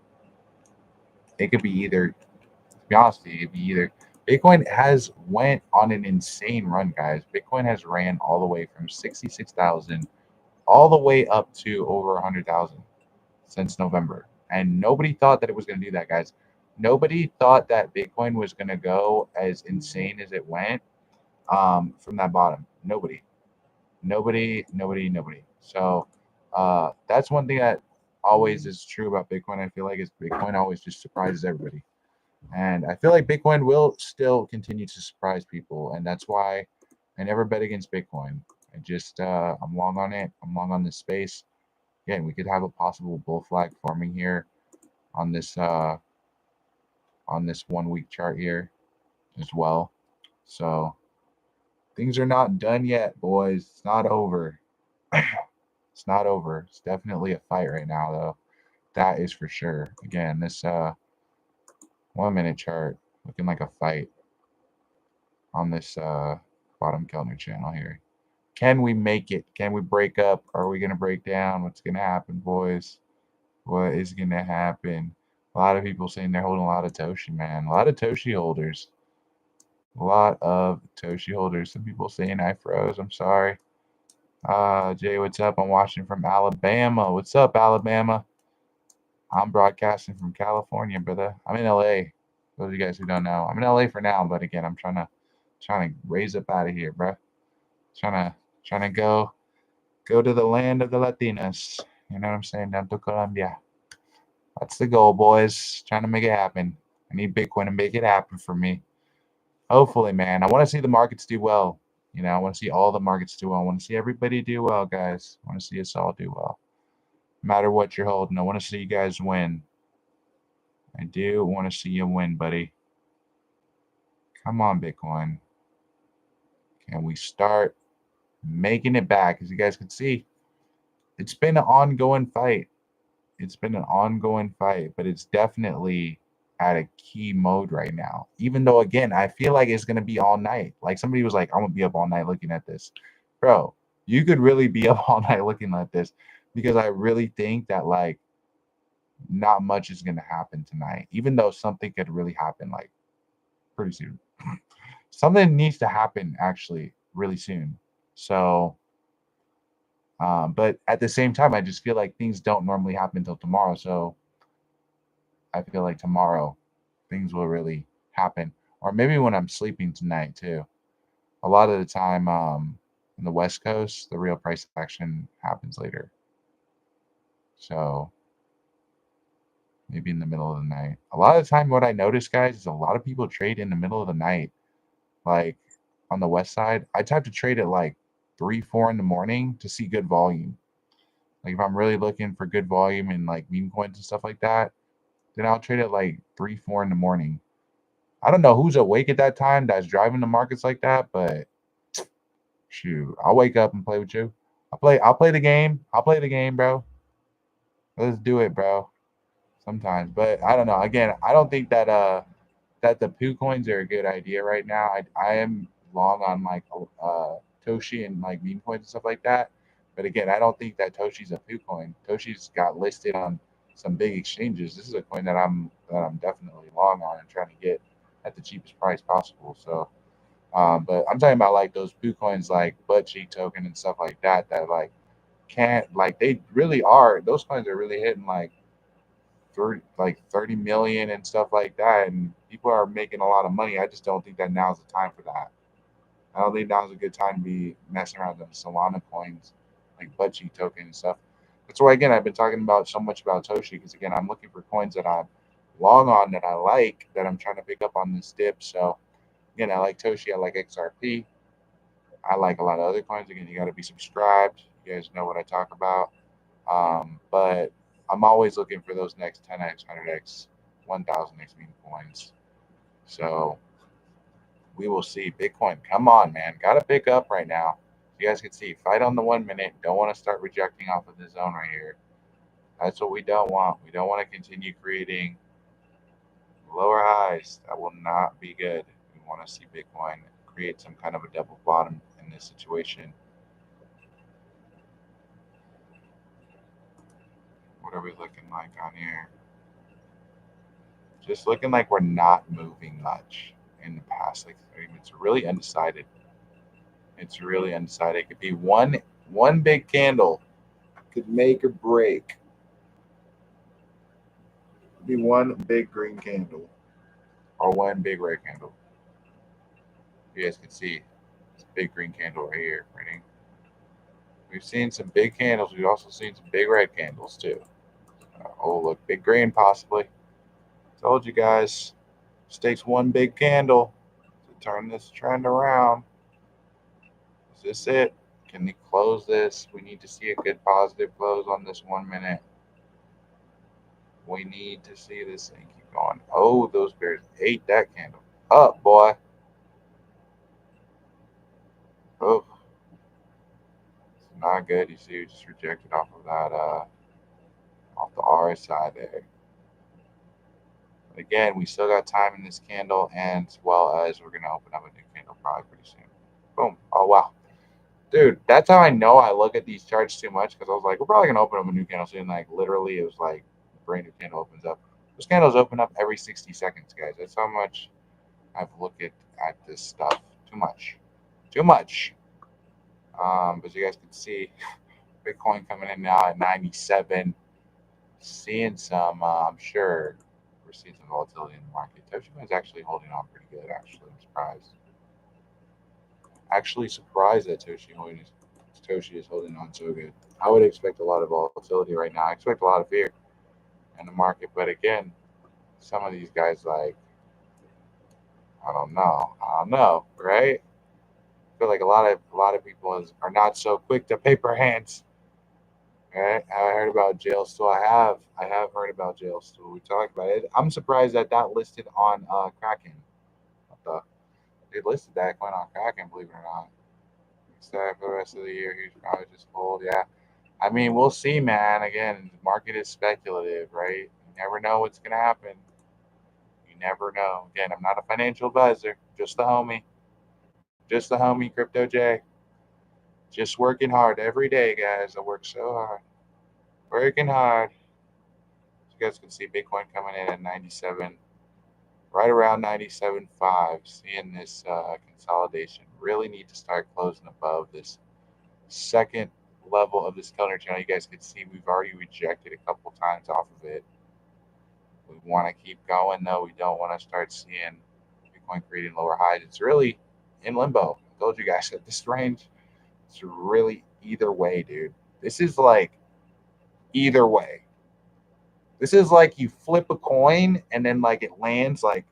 It could be either. To be honest with you, it could be either. Bitcoin has went on an insane run, guys. Bitcoin has ran all the way from 66,000 all the way up to over 100,000 since November. And nobody thought that it was going to do that, guys. Nobody thought that Bitcoin was going to go as insane as it went from that bottom. Nobody. So that's one thing that always is true about Bitcoin. I feel like is Bitcoin always just surprises everybody, and I feel like Bitcoin will still continue to surprise people, and that's why I never bet against Bitcoin. I just I'm long on it. I'm long on this space. Again, we could have a possible bull flag forming here on this 1 week chart here as well. So things are not done yet, boys. It's not over. It's not over. It's definitely a fight right now, though. That is for sure. Again, this 1 minute chart looking like a fight on this bottom Kellner channel here. Can we make it? Can we break up? Are we going to break down? What's going to happen, boys? What is going to happen? A lot of people saying they're holding a lot of Toshi, man. A lot of Toshi holders. A lot of Toshi holders. Some people saying I froze. I'm sorry. Jay, what's up? I'm watching from Alabama. What's up, Alabama? I'm broadcasting from California, brother. I'm in LA. Those of you guys who don't know, I'm in LA for now, but again, I'm trying to raise up out of here, bro. Trying to go to the land of the Latinas. You know what I'm saying? Down to Colombia. That's the goal, boys. Trying to make it happen. I need Bitcoin to make it happen for me. Hopefully, man. I want to see the markets do well. I want to see all the markets do well. I want to see everybody do well, guys. I want to see us all do well. No matter what you're holding, I want to see you guys win. I do want to see you win, buddy. Come on, Bitcoin. Can we start making it back? As you guys can see, it's been an ongoing fight. It's been an ongoing fight, but it's definitely at a key mode right now. Even though, again, I feel like it's gonna be all night. Like somebody was like, "I'm gonna be up all night looking at this," bro. You could really be up all night looking at this because I really think that like not much is gonna happen tonight. Even though something could really happen like pretty soon. Something needs to happen actually really soon. So, but at the same time, I just feel like things don't normally happen until tomorrow. So I feel like tomorrow things will really happen, or maybe when I'm sleeping tonight too. A lot of the time, in the West Coast, the real price action happens later. So maybe in the middle of the night. A lot of the time, what I notice, guys, is a lot of people trade in the middle of the night. Like on the West side, I type to trade at like 3, 4 in the morning to see good volume. Like if I'm really looking for good volume in like meme coins and stuff like that, then I'll trade at like 3, 4 in the morning. I don't know who's awake at that time that's driving the markets like that, but shoot, I'll wake up and play with you. I'll play the game. I'll play the game, bro. Let's do it, bro. Sometimes. But I don't know. Again, I don't think that the poo coins are a good idea right now. I am long on like Toshi and like meme coins and stuff like that. But again, I don't think that Toshi's a poo coin. Toshi's got listed on some big exchanges. This is a coin that I'm definitely long on and trying to get at the cheapest price possible. So but I'm talking about like those poo coins like butt cheek token and stuff like that that like can't like they really are those coins are really hitting like 30 million and stuff like that, and people are making a lot of money. I just don't think that now's the time for that. I don't think now's a good time to be messing around with them Solana coins, like butt cheek token and stuff. That's why again I've been talking about so much about Toshi because again I'm looking for coins that I'm long on that I like that I'm trying to pick up on this dip. So again I like Toshi, I like XRP, I like a lot of other coins. Again, you got to be subscribed. You guys know what I talk about. But I'm always looking for those next 10x, 100x, 1000x meme coins. So we will see. Bitcoin, come on, man. Got to pick up right now. You guys can see, fight on the 1 minute. Don't want to start rejecting off of the zone right here. That's what we don't want. We don't want to continue creating lower highs. That will not be good. We want to see Bitcoin create some kind of a double bottom in this situation. What are we looking like on here? Just looking like we're not moving much in the past like 3 minutes. Really undecided. It's really undecided. It could be one big candle could make or break. Could be one big green candle or one big red candle. You guys can see this big green candle right here. Right? We've seen some big candles. We've also seen some big red candles too. Oh look, big green possibly. Told you guys. Just takes one big candle to turn this trend around. Is this it? Can we close this? We need to see a good positive close on this 1 minute. We need to see this thing keep going. Oh, those bears ate that candle up, boy. Oh, it's not good. You see, we just rejected off of that, off the RSI there. But again, we still got time in this candle, and as well as we're gonna open up a new candle probably pretty soon. Boom. Oh wow. Dude, that's how I know I look at these charts too much because I was like, we're probably gonna open up a new candle soon. Like literally, it was like a brand new candle opens up. Those candles open up every 60 seconds, guys. That's how much I've looked at this stuff. Too much, too much. But you guys can see, Bitcoin coming in now at 97. Seeing some, I'm sure we're seeing some volatility in the market. Toshi is actually holding on pretty good. Actually, I'm surprised. Actually surprised that Toshi is holding on so good. I would expect a lot of volatility right now. I expect a lot of fear in the market, but again, some of these guys like I don't know, right? I feel like a lot of people are not so quick to paper hands. Right? Have I heard about jail stool? I have heard about jail stool. We talked about it. I'm surprised that that listed on Kraken. What the? They listed that coin on Kraken, believe it or not. Except for the rest of the year, he's probably just hold. Yeah. I mean, we'll see, man. Again, the market is speculative, right? You never know what's gonna happen. You never know. Again, I'm not a financial advisor, just the homie, Crypto J. Just working hard every day, guys. I work so hard, working hard. You guys can see Bitcoin coming in at 97, right around 97.5. Seeing this consolidation. Really need to start closing above this second level of this color channel. You guys can see we've already rejected a couple times off of it. We want to keep going though. We don't want to start seeing Bitcoin creating lower highs. It's really in limbo. I told you guys at this range, it's really either way, dude. This is like either way. This is like you flip a coin and then like it lands like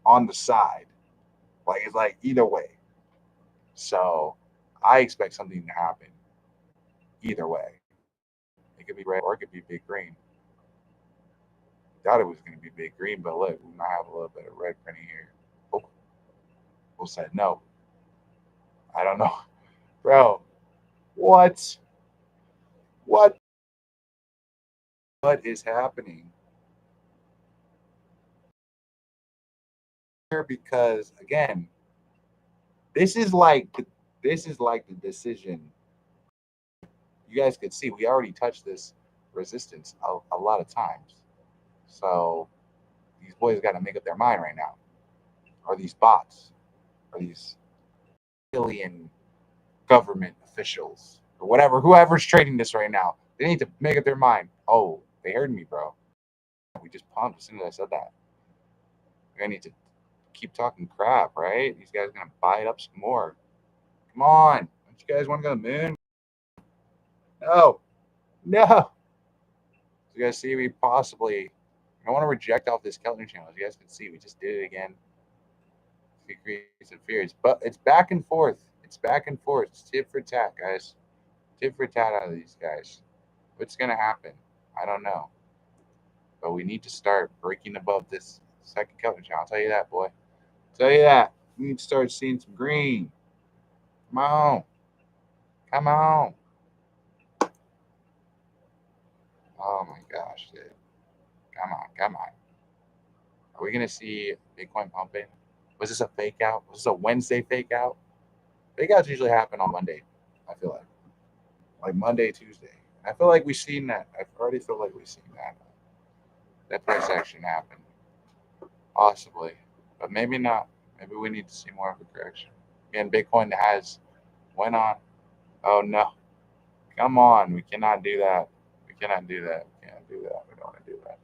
on the side. Like it's like either way. So I expect something to happen either way. It could be red or it could be big green. Thought it was going to be big green, but look, we might have a little bit of red printing here. Oh, we'll say no. I don't know, bro. What? What? What is happening here? Because again, this is like this is like the decision. You guys could see we already touched this resistance a lot of times. So these boys got to make up their mind right now. Are these bots? Are these alien government officials or whatever? Whoever's trading this right now, they need to make up their mind. Oh, they heard me, bro. We just pumped as soon as I said that. I need to keep talking crap, right? These guys are gonna buy it up some more. Come on, don't you guys want to go to the moon? No, no. You guys see, we possibly. I don't want to reject off this Keltner channel. As you guys can see, we just did it again. We create some fears, but it's back and forth. It's back and forth. It's tit for tat, guys. Tit for tat out of these guys. What's gonna happen? I don't know. But we need to start breaking above this second Keltner channel. I'll tell you that, boy. I'll tell you that. We need to start seeing some green. Come on. Come on. Oh my gosh, dude. Come on, come on. Are we gonna see Bitcoin pumping? Was this a fake out? Was this a Wednesday fake out? Fake outs usually happen on Monday. I feel like Monday, Tuesday. I feel like we've seen that. I already feel like we've seen that price action happen, possibly, but maybe not. Maybe we need to see more of a correction. Again, Bitcoin has went on. Oh no, come on, we cannot do that. We cannot do that. We can't do that. We don't want to do that.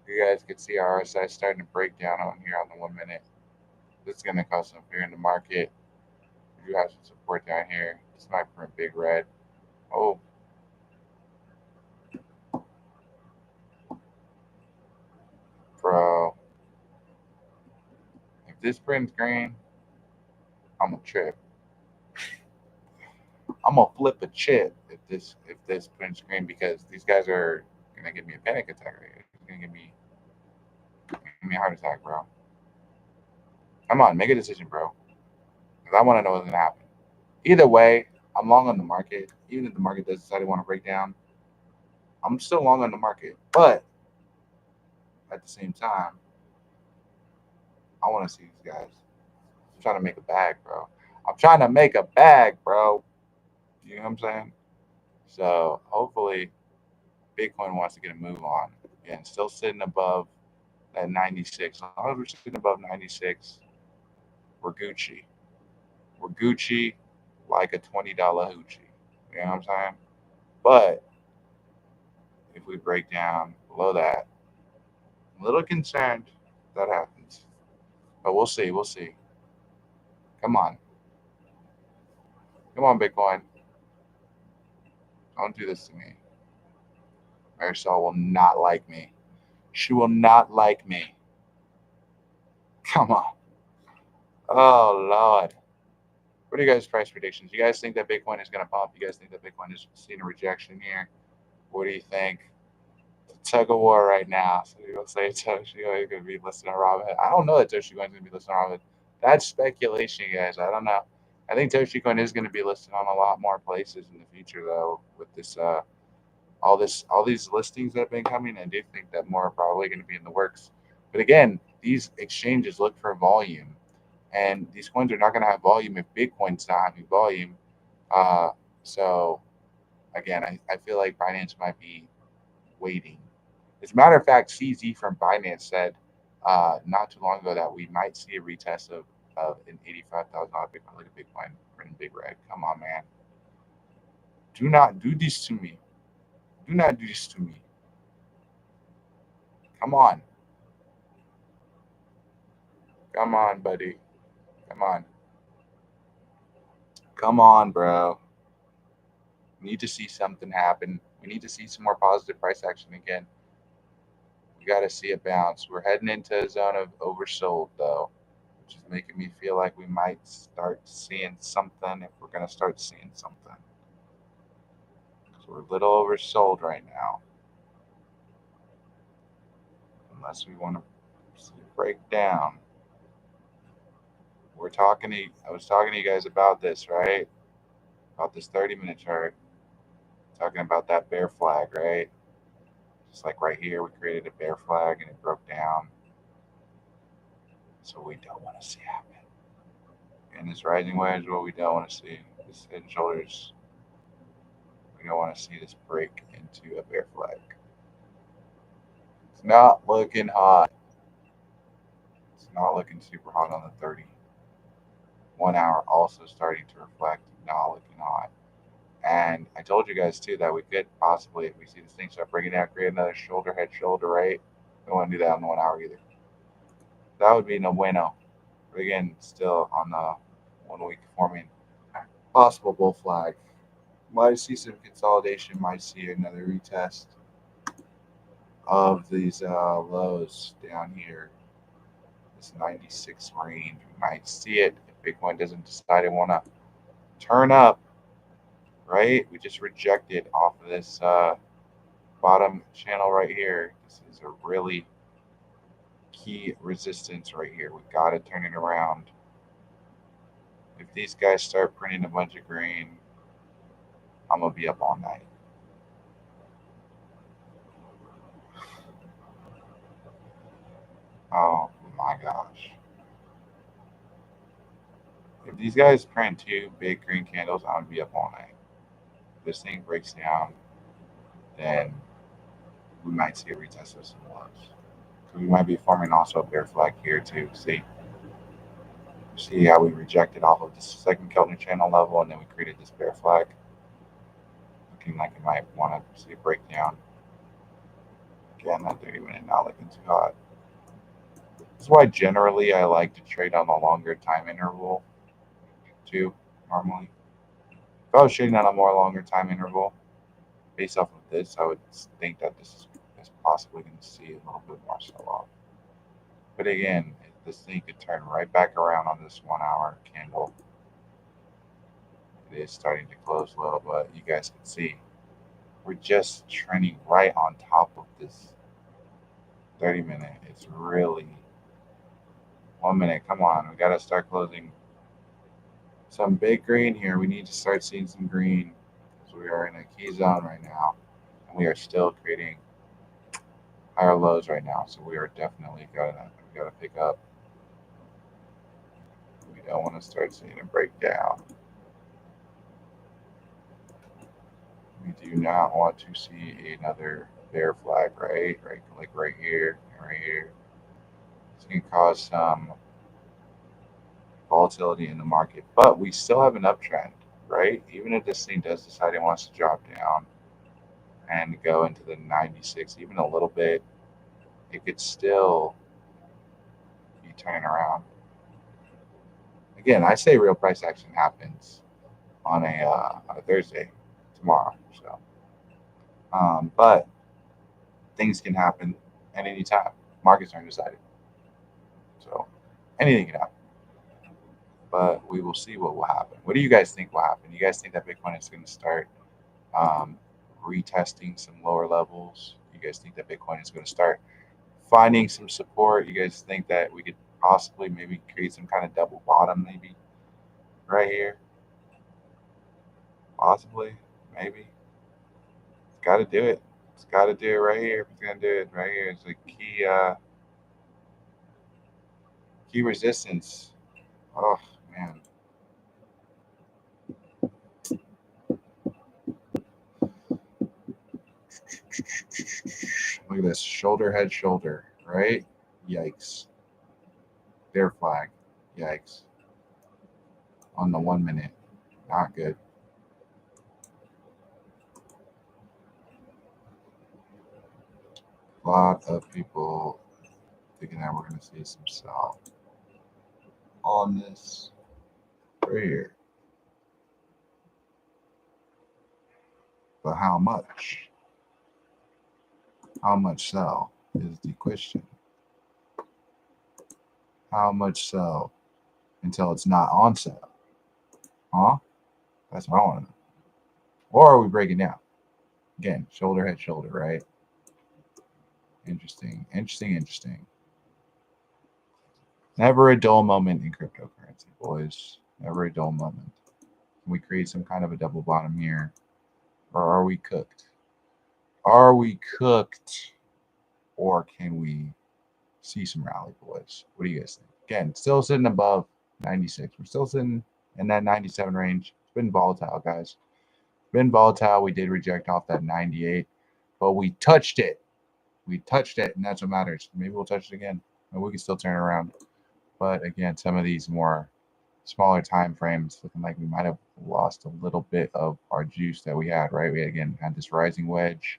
You guys can see our RSI starting to break down on here on the 1 minute. This is going to cause some fear in the market. We do have some support down here. This might print big red. Oh, bro. If this prints green, I'm gonna trip. I'm gonna flip a chip if this prints green because these guys are gonna give me a panic attack right here. It's gonna give me a heart attack, bro. Come on, make a decision, bro. Because I want to know what's gonna happen. Either way, I'm long on the market. Even if the market does decide to want to break down, I'm still long on the market. But at the same time, I want to see these guys. I'm trying to make a bag, bro. I'm trying to make a bag, bro. You know what I'm saying? So hopefully Bitcoin wants to get a move on. Again, still sitting above that 96. As long as we're sitting above 96, we're Gucci. We're Gucci like a $20 hoochie. You know what I'm saying? But if we break down below that, I'm a little concerned that happens. But we'll see. We'll see. Come on. Come on, Bitcoin. Don't do this to me. Marisol will not like me. She will not like me. Come on. Oh, Lord. What are you guys' price predictions? You guys think that Bitcoin is going to pump? You guys think that Bitcoin is seeing a rejection here? What do you think? Tug of war right now. So you'll say Toshi Coin is going to be listed on Robinhood. I don't know that Toshi Coin is going to be listed on Robinhood. That's speculation, guys. I don't know. I think Toshi Coin is going to be listed on a lot more places in the future, though. With this, all these listings that have been coming, I do think that more are probably going to be in the works. But again, these exchanges look for volume, and these coins are not going to have volume if Bitcoin's not having volume. So again, I feel like Binance might be waiting. As a matter of fact, CZ from Binance said not too long ago that we might see a retest of an $85,000 Bitcoin. Look at Bitcoin printing big red. Come on, man. Do not do this to me. Do not do this to me. Come on. Come on, buddy. Come on. Come on, bro. We need to see something happen. We need to see some more positive price action again. We got to see a bounce. We're heading into a zone of oversold, though, which is making me feel like we might start seeing something if we're going to start seeing something. Because we're a little oversold right now. Unless we want to see it break down. I was talking to you guys about this, right? About this 30-minute chart. Talking about that bear flag, right? Just like right here, we created a bear flag and it broke down. So we don't want to see happen. And this rising wedge, what we don't want to see. This head and shoulders, we don't want to see this break into a bear flag. It's not looking hot. It's not looking super hot on the 30. 1 hour also starting to reflect, not looking hot. And I told you guys too that we could possibly, if we see this thing start breaking down, create another shoulder, head, shoulder, right? We don't want to do that on the 1 hour either. That would be no bueno. But again, still on the 1 week forming possible bull flag. Might see some consolidation, might see another retest of these lows down here. This 96 range. We might see it if Bitcoin doesn't decide it want to turn up, right? We just rejected off of this bottom channel right here. This is a really key resistance right here. We got to turn it around. If these guys start printing a bunch of green, I'm going to be up all night. Oh my gosh. If these guys print 2 big green candles, I'm going to be up all night. If this thing breaks down, then we might see a retest of some lows. We might be forming also a bear flag here too. See how we rejected off of the second Keltner channel level and then we created this bear flag. Looking like it might want to see a breakdown. Again, that 30-minute not looking too hot. This is why generally I like to trade on a longer time interval too, normally. If I was trading on a more longer time interval, based off of this, I would think that this is possibly going to see a little bit more sell-off. But again, this thing could turn right back around on this 1 hour candle. It is starting to close low, but you guys can see we're just trending right on top of this 30-minute. It's really 1 minute. Come on, we got to start closing some big green here. We need to start seeing some green because we are in a key zone right now, and we are still creating higher lows right now. So we are definitely gotta pick up. We don't want to start seeing a breakdown. We do not want to see another bear flag, right? Right, like right here, right here. It's going to cause some volatility in the market, but we still have an uptrend, right? Even if this thing does decide it wants to drop down and go into the 96, even a little bit, it could still be turning around. Again, I say real price action happens on a Thursday, tomorrow. So, but things can happen at any time. Markets aren't decided, so anything can happen. but we will see what will happen. What do you guys think will happen? You guys think that Bitcoin is going to start um, retesting some lower levels? You guys think that Bitcoin is going to start finding some support? You guys think that we could possibly maybe create some kind of double bottom, maybe right here? Possibly, maybe. It's got to do it. It's got to do it right here. If it's going to do it right here, it's a key resistance. Oh man, look at this shoulder, head, shoulder, right? Yikes. Their flag. Yikes. On the 1 minute. Not good. A lot of people thinking that we're going to see some sell on this right here. But how much? How much sell is the question. How much sell until it's not on sale? Huh? That's what I want to know. Or are we breaking down? Again, shoulder, head, shoulder, right? Interesting, interesting, interesting. Never a dull moment in cryptocurrency, boys. Never a dull moment. Can we create some kind of a double bottom here? Or are we cooked? Are we cooked? Or can we see some rally, boys? What do you guys think? Again, still sitting above 96. We're still sitting in that 97 range. It's been volatile, guys. Been volatile. We did reject off that 98, but we touched it. We touched it, and that's what matters. Maybe we'll touch it again. Maybe we can still turn around. But again, some of these more smaller time frames looking like we might have lost a little bit of our juice that we had, right? We again had this rising wedge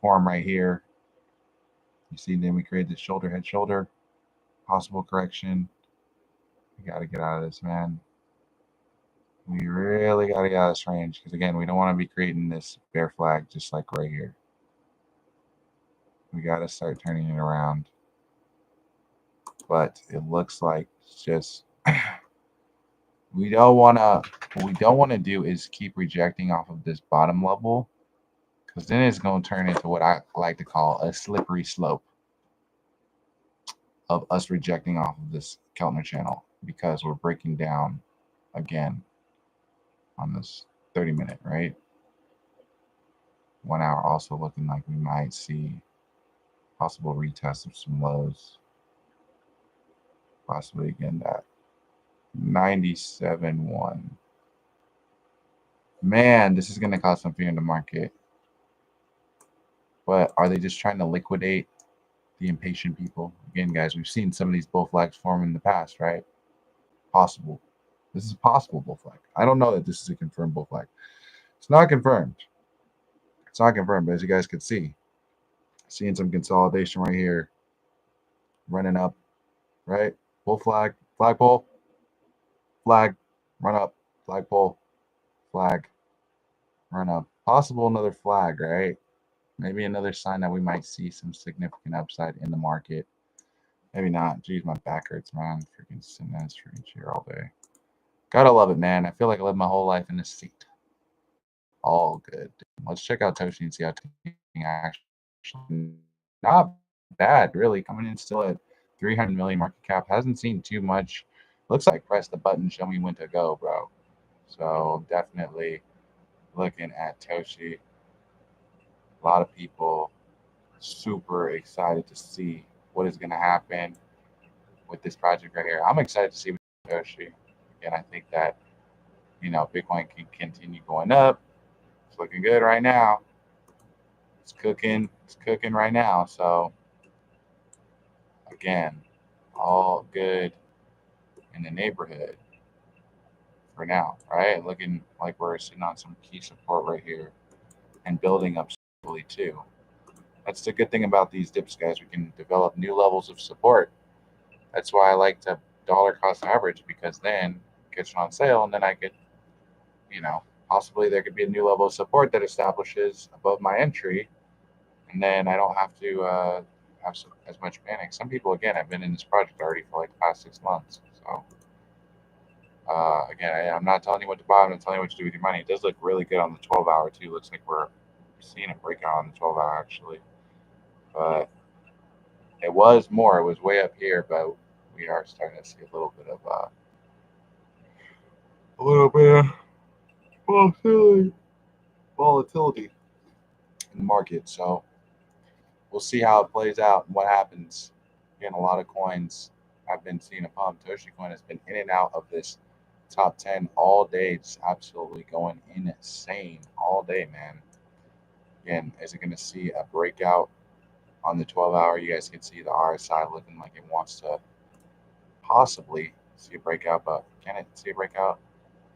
form right here. You see, then we created this shoulder, head, shoulder, possible correction. We got to get out of this, man. We really got to get out of this range because, again, we don't want to be creating this bear flag just like right here. We got to start turning it around. But it looks like it's just we don't want to. What we don't want to do is keep rejecting off of this bottom level because then it's going to turn into what I like to call a slippery slope of us rejecting off of this Keltner channel because we're breaking down again on this 30-minute, right? 1 hour also looking like we might see possible retest of some lows. Possibly again that 97.1. Man, this is going to cause some fear in the market. But are they just trying to liquidate the impatient people? Again, guys, we've seen some of these bull flags form in the past, right? Possible. This is a possible bull flag. I don't know that this is a confirmed bull flag. It's not confirmed. It's not confirmed, but as you guys can see, seeing some consolidation right here, running up, right? Bull flag, flagpole, flag, run up, flagpole, flag, run up. Possible another flag, right? Maybe another sign that we might see some significant upside in the market. Maybe not. Geez, my back hurts, man. Freaking sitting in this freaking chair all day. Gotta love it, man. I feel like I lived my whole life in this seat. All good. Let's check out Toshi and see how Toshi actually not bad, really. Coming in still at 300 million market cap. Hasn't seen too much. Looks like press the button, show me when to go, bro. So definitely looking at Toshi. A lot of people super excited to see what is going to happen with this project right here. I'm excited to see with Toshi. Again, I think that Bitcoin can continue going up. It's looking good right now. It's cooking. It's cooking right now. So again, all good in the neighborhood for now, right? Looking like we're sitting on some key support right here and building up slowly too. That's the good thing about these dips, guys. We can develop new levels of support. That's why I like to dollar cost average because then it gets on sale and then I could, possibly there could be a new level of support that establishes above my entry, and then I don't have to have as much panic. Some people, again, have been in this project already for like the past 6 months, so Again, I'm not telling you what to buy. I'm not telling you what to do with your money. It does look really good on the 12 hour too. Looks like we're seeing a breakout on the 12 hour actually. But it was more. It was way up here, but we are starting to see a little bit of volatility in the market. So we'll see how it plays out and what happens. Again, a lot of coins I've been seeing a pump. Toshi Coin has been in and out of this top 10 all day, just absolutely going insane all day, man. Again, is it going to see a breakout on the 12 hour? You guys can see the RSI looking like it wants to possibly see a breakout, but can it see a breakout?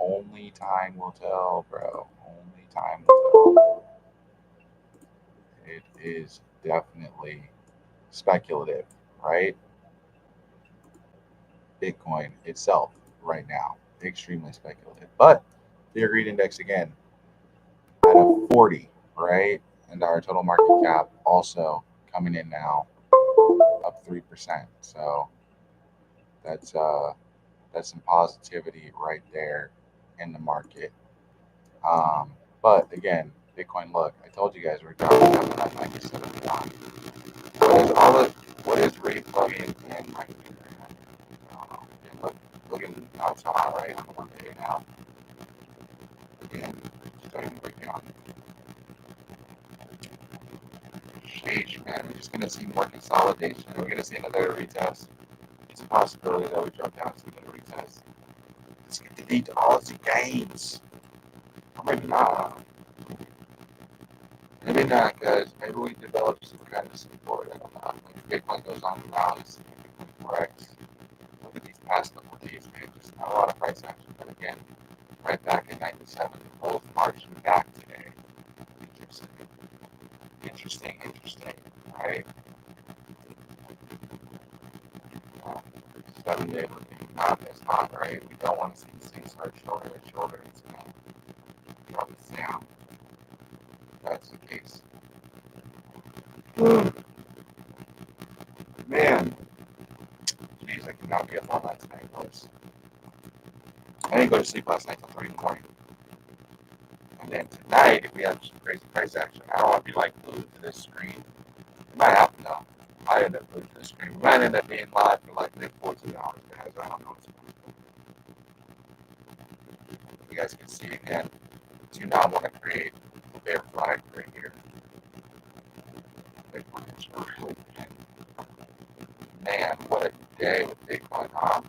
Only time will tell, bro. Only time will tell. It is definitely speculative, right? Bitcoin itself right now, extremely speculative. But the greed index again at a 40, right? And our total market cap also coming in now up 3%. So that's some positivity right there in the market. Um, but again, Bitcoin, look, I told you guys we're dropping down to that 97.1. What is all it? What is replugging in my finger? I don't know. Look at how it's hot, right? On the 1 day now. Again, starting to break down. Sheesh, man. We're just gonna see more consolidation. We're gonna see another retest. It's a possibility that we drop down to another retest. Let's get to eat all the gains. Or maybe not. Maybe not, because maybe we develop some kind of support. I don't know. Maybe Bitcoin goes on the rallies. Bitcoin corrects. Look at these past couple of days, man. Just not a lot of price action. But again, right back in 97, both marching back today. Interesting. Interesting. Right? 7 day looking not as hot, right? We don't want to see these things start shoulder to shoulder. It's going to drop us down. That's the case. Man, jeez, I cannot be up all night tonight, folks. I didn't go to sleep last night till 3 in the morning. And then tonight, if we have some crazy price action, I don't want to be like glued to this screen. It might happen though. I end up glued to the screen. We might end up being live for like 14 hours, guys. I don't know what's going on. You guys can see again. Do not want to create a bear flag right here. Bitcoin is really thin. Man, what a day with Bitcoin, huh?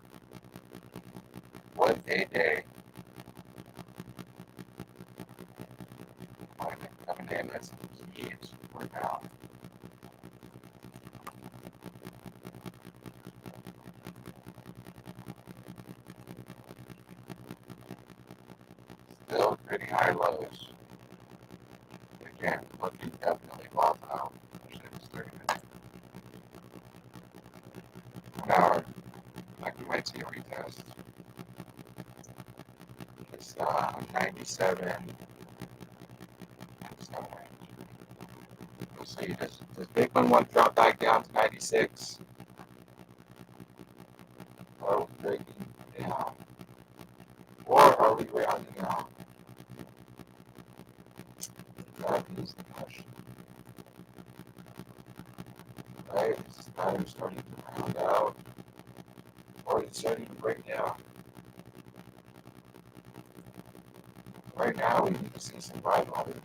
What a day. Coming in as keys right now. Still pretty high lows. Again, looking definitely volatile. Now, like we might see a retest. It's 97. We'll see. Does Bitcoin want to drop back down to 96? Or breaking down? Or are we rounding out? That is the question. Right? Is this pattern starting to round out? Or is it starting to break down? Right now, we need to see some buy volume.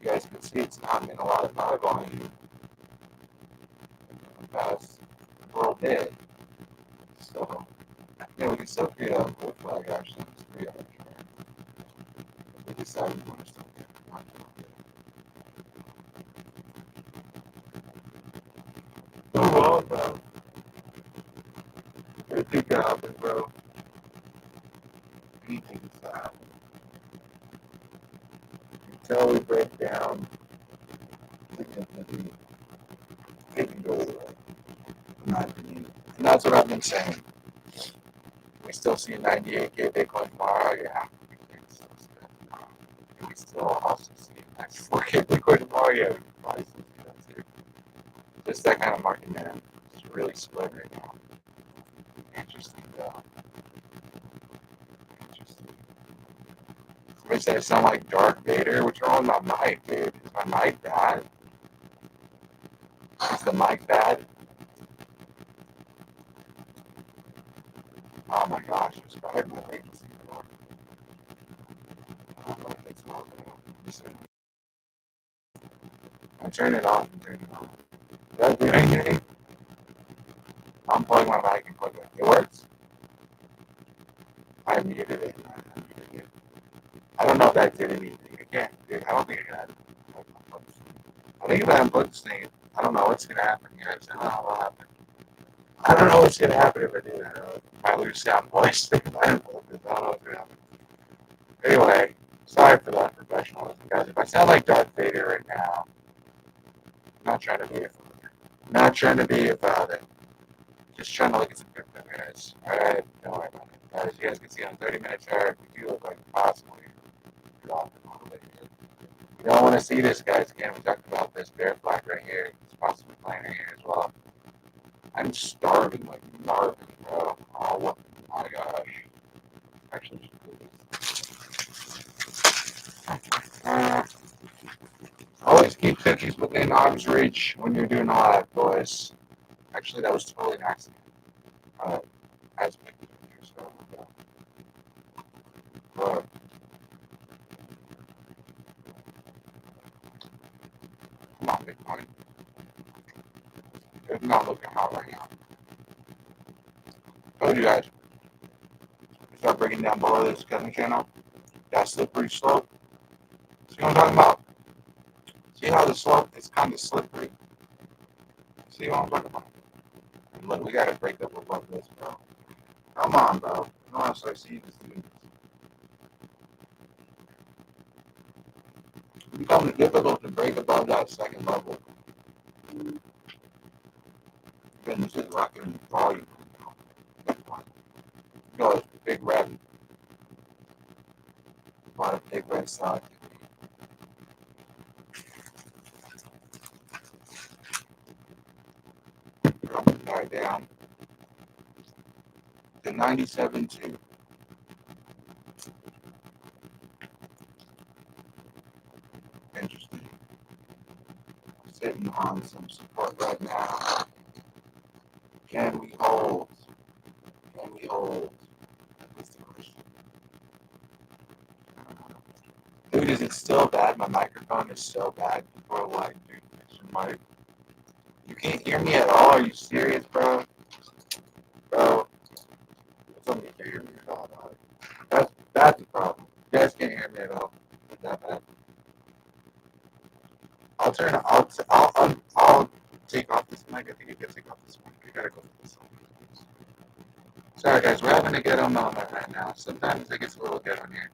You guys can see it's not been a lot of buy volume in the past little bit. So, yeah, we can still create a full flag action. It's 3 hours. We decided we want to still get it. Oh, well, bro. Anything can happen, bro. Anything can happen. Until we break down, it can go away. In my opinion. And that's what I've been saying. We still see 98K Bitcoin tomorrow, yeah. We still also see 94K Bitcoin tomorrow, yeah. We can probably still see that too. Just that kind of market, man. It's really split right now. Interesting, though. Interesting. Somebody said I sound like Darth Vader. What's wrong with my mic, dude? Is my mic bad? Is the mic bad? Oh my gosh, it's probably my latency. I turn it off and turn it on. Does that do anything? Unplug my mic and plug it. It works? I muted it. I don't know if that did anything. I can't. I don't think I got it. I think if I unplug this thing, I don't know what's going to happen, guys. I don't know what happened. I don't know what's going to happen if I do that. I might lose sound voice if I unplug this. I don't know what's going to happen. Anyway, sorry for that professionalism, guys. If I sound like Darth Vader right now, I'm not trying to be a father. I'm not trying to be a father. Just trying to look at some crypto, guys. Alright, don't worry about it. As you guys can see on 30-minute chart, we do look like possibly dropping a little bit here. You don't want to see this, guys. Again, we talked about this bear flag right here. It's possibly playing right here as well. I'm starving like Marvin, bro. Oh my gosh. Actually, always keep cookies within arm's reach when you're doing all that, boys. Actually, that was totally an accident. As come on, Bitcoin. It's not looking hot right now. Told you guys. Start breaking down below this cutting channel. That slippery slope. See what I'm talking about? See how the slope is kind of slippery? See what I'm talking about? And look, we gotta break up above this, bro. Come on, bro. No, I'm sorry. See this dude. It's becoming difficult to break above that second level. Goodness is rocking volume. You know, it's big red. A lot of big red side. Dropping back down to 97.2. Interesting. Sitting on some support right now. Can we hold? Can we hold? That's the question. Dude, is it still bad? My microphone is so bad. People are like, dude, Mike, you can't hear me at all? Are you serious, bro? Bro, somebody can't hear me at all, dog. That's the problem. You guys can't hear me at all. It's that bad. I'll take off this mic. I think you can take off this mic. I gotta go with this one. Sorry, guys. We're having a ghetto moment right now. Sometimes it gets a little ghetto in here.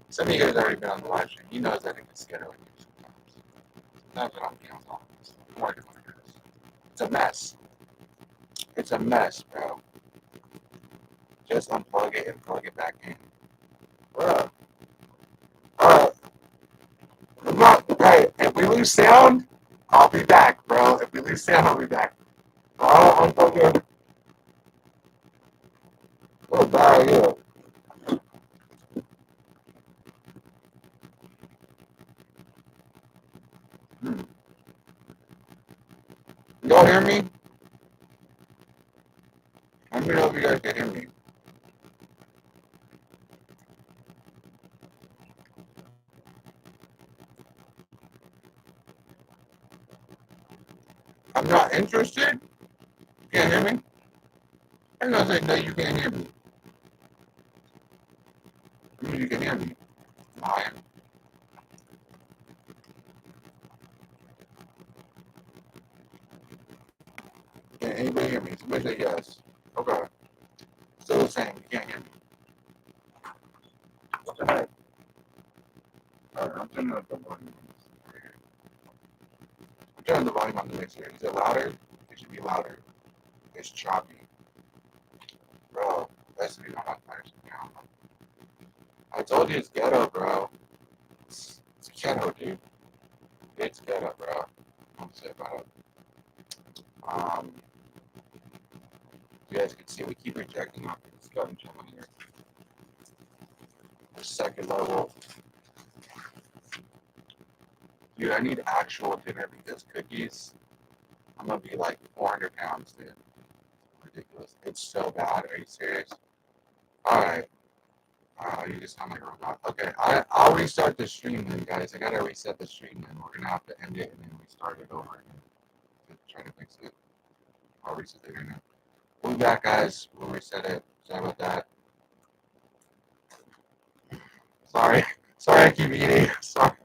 Some of you guys already been on the live stream. You know that it gets ghetto in here sometimes. Sometimes I don't count on this. I'm working on it. It's a mess. It's a mess, bro. Just unplug it and plug it back in. Bro. Hey, if we lose sound, I'll be back, bro. If we lose sound, I'll be back. Unplug it. Oh, bad, yeah. Y'all hear me? Let me know if you guys can hear me. I'm not interested? You can't hear me? I'm gonna say, no, you can't hear me. I mean, you can hear me. Lion. Can anybody hear me? Somebody say yes. Okay. Still the same. You can't hear me. What the heck? Alright, I'm turning up the volume. I'm turning the volume on the mixer. Is it louder? It should be louder. It's choppy. Bro, that's me on my now. I told you it's ghetto, bro. It's ghetto, dude. It's ghetto, bro. I'm say about it. You guys can see we keep rejecting off this gun channel here. The second level. Dude, I need actual dinner because cookies, I'm gonna be like 400 pounds, dude. Ridiculous. It's so bad. Are you serious? Alright. You just sound like a robot. Okay, I'll restart the stream then, guys. I gotta reset the stream then. We're gonna have to end it and then restart it over again to try to fix it. I'll reset the internet. We'll be back, guys. We'll reset it. Sorry about that. Sorry. Sorry I keep eating. Sorry.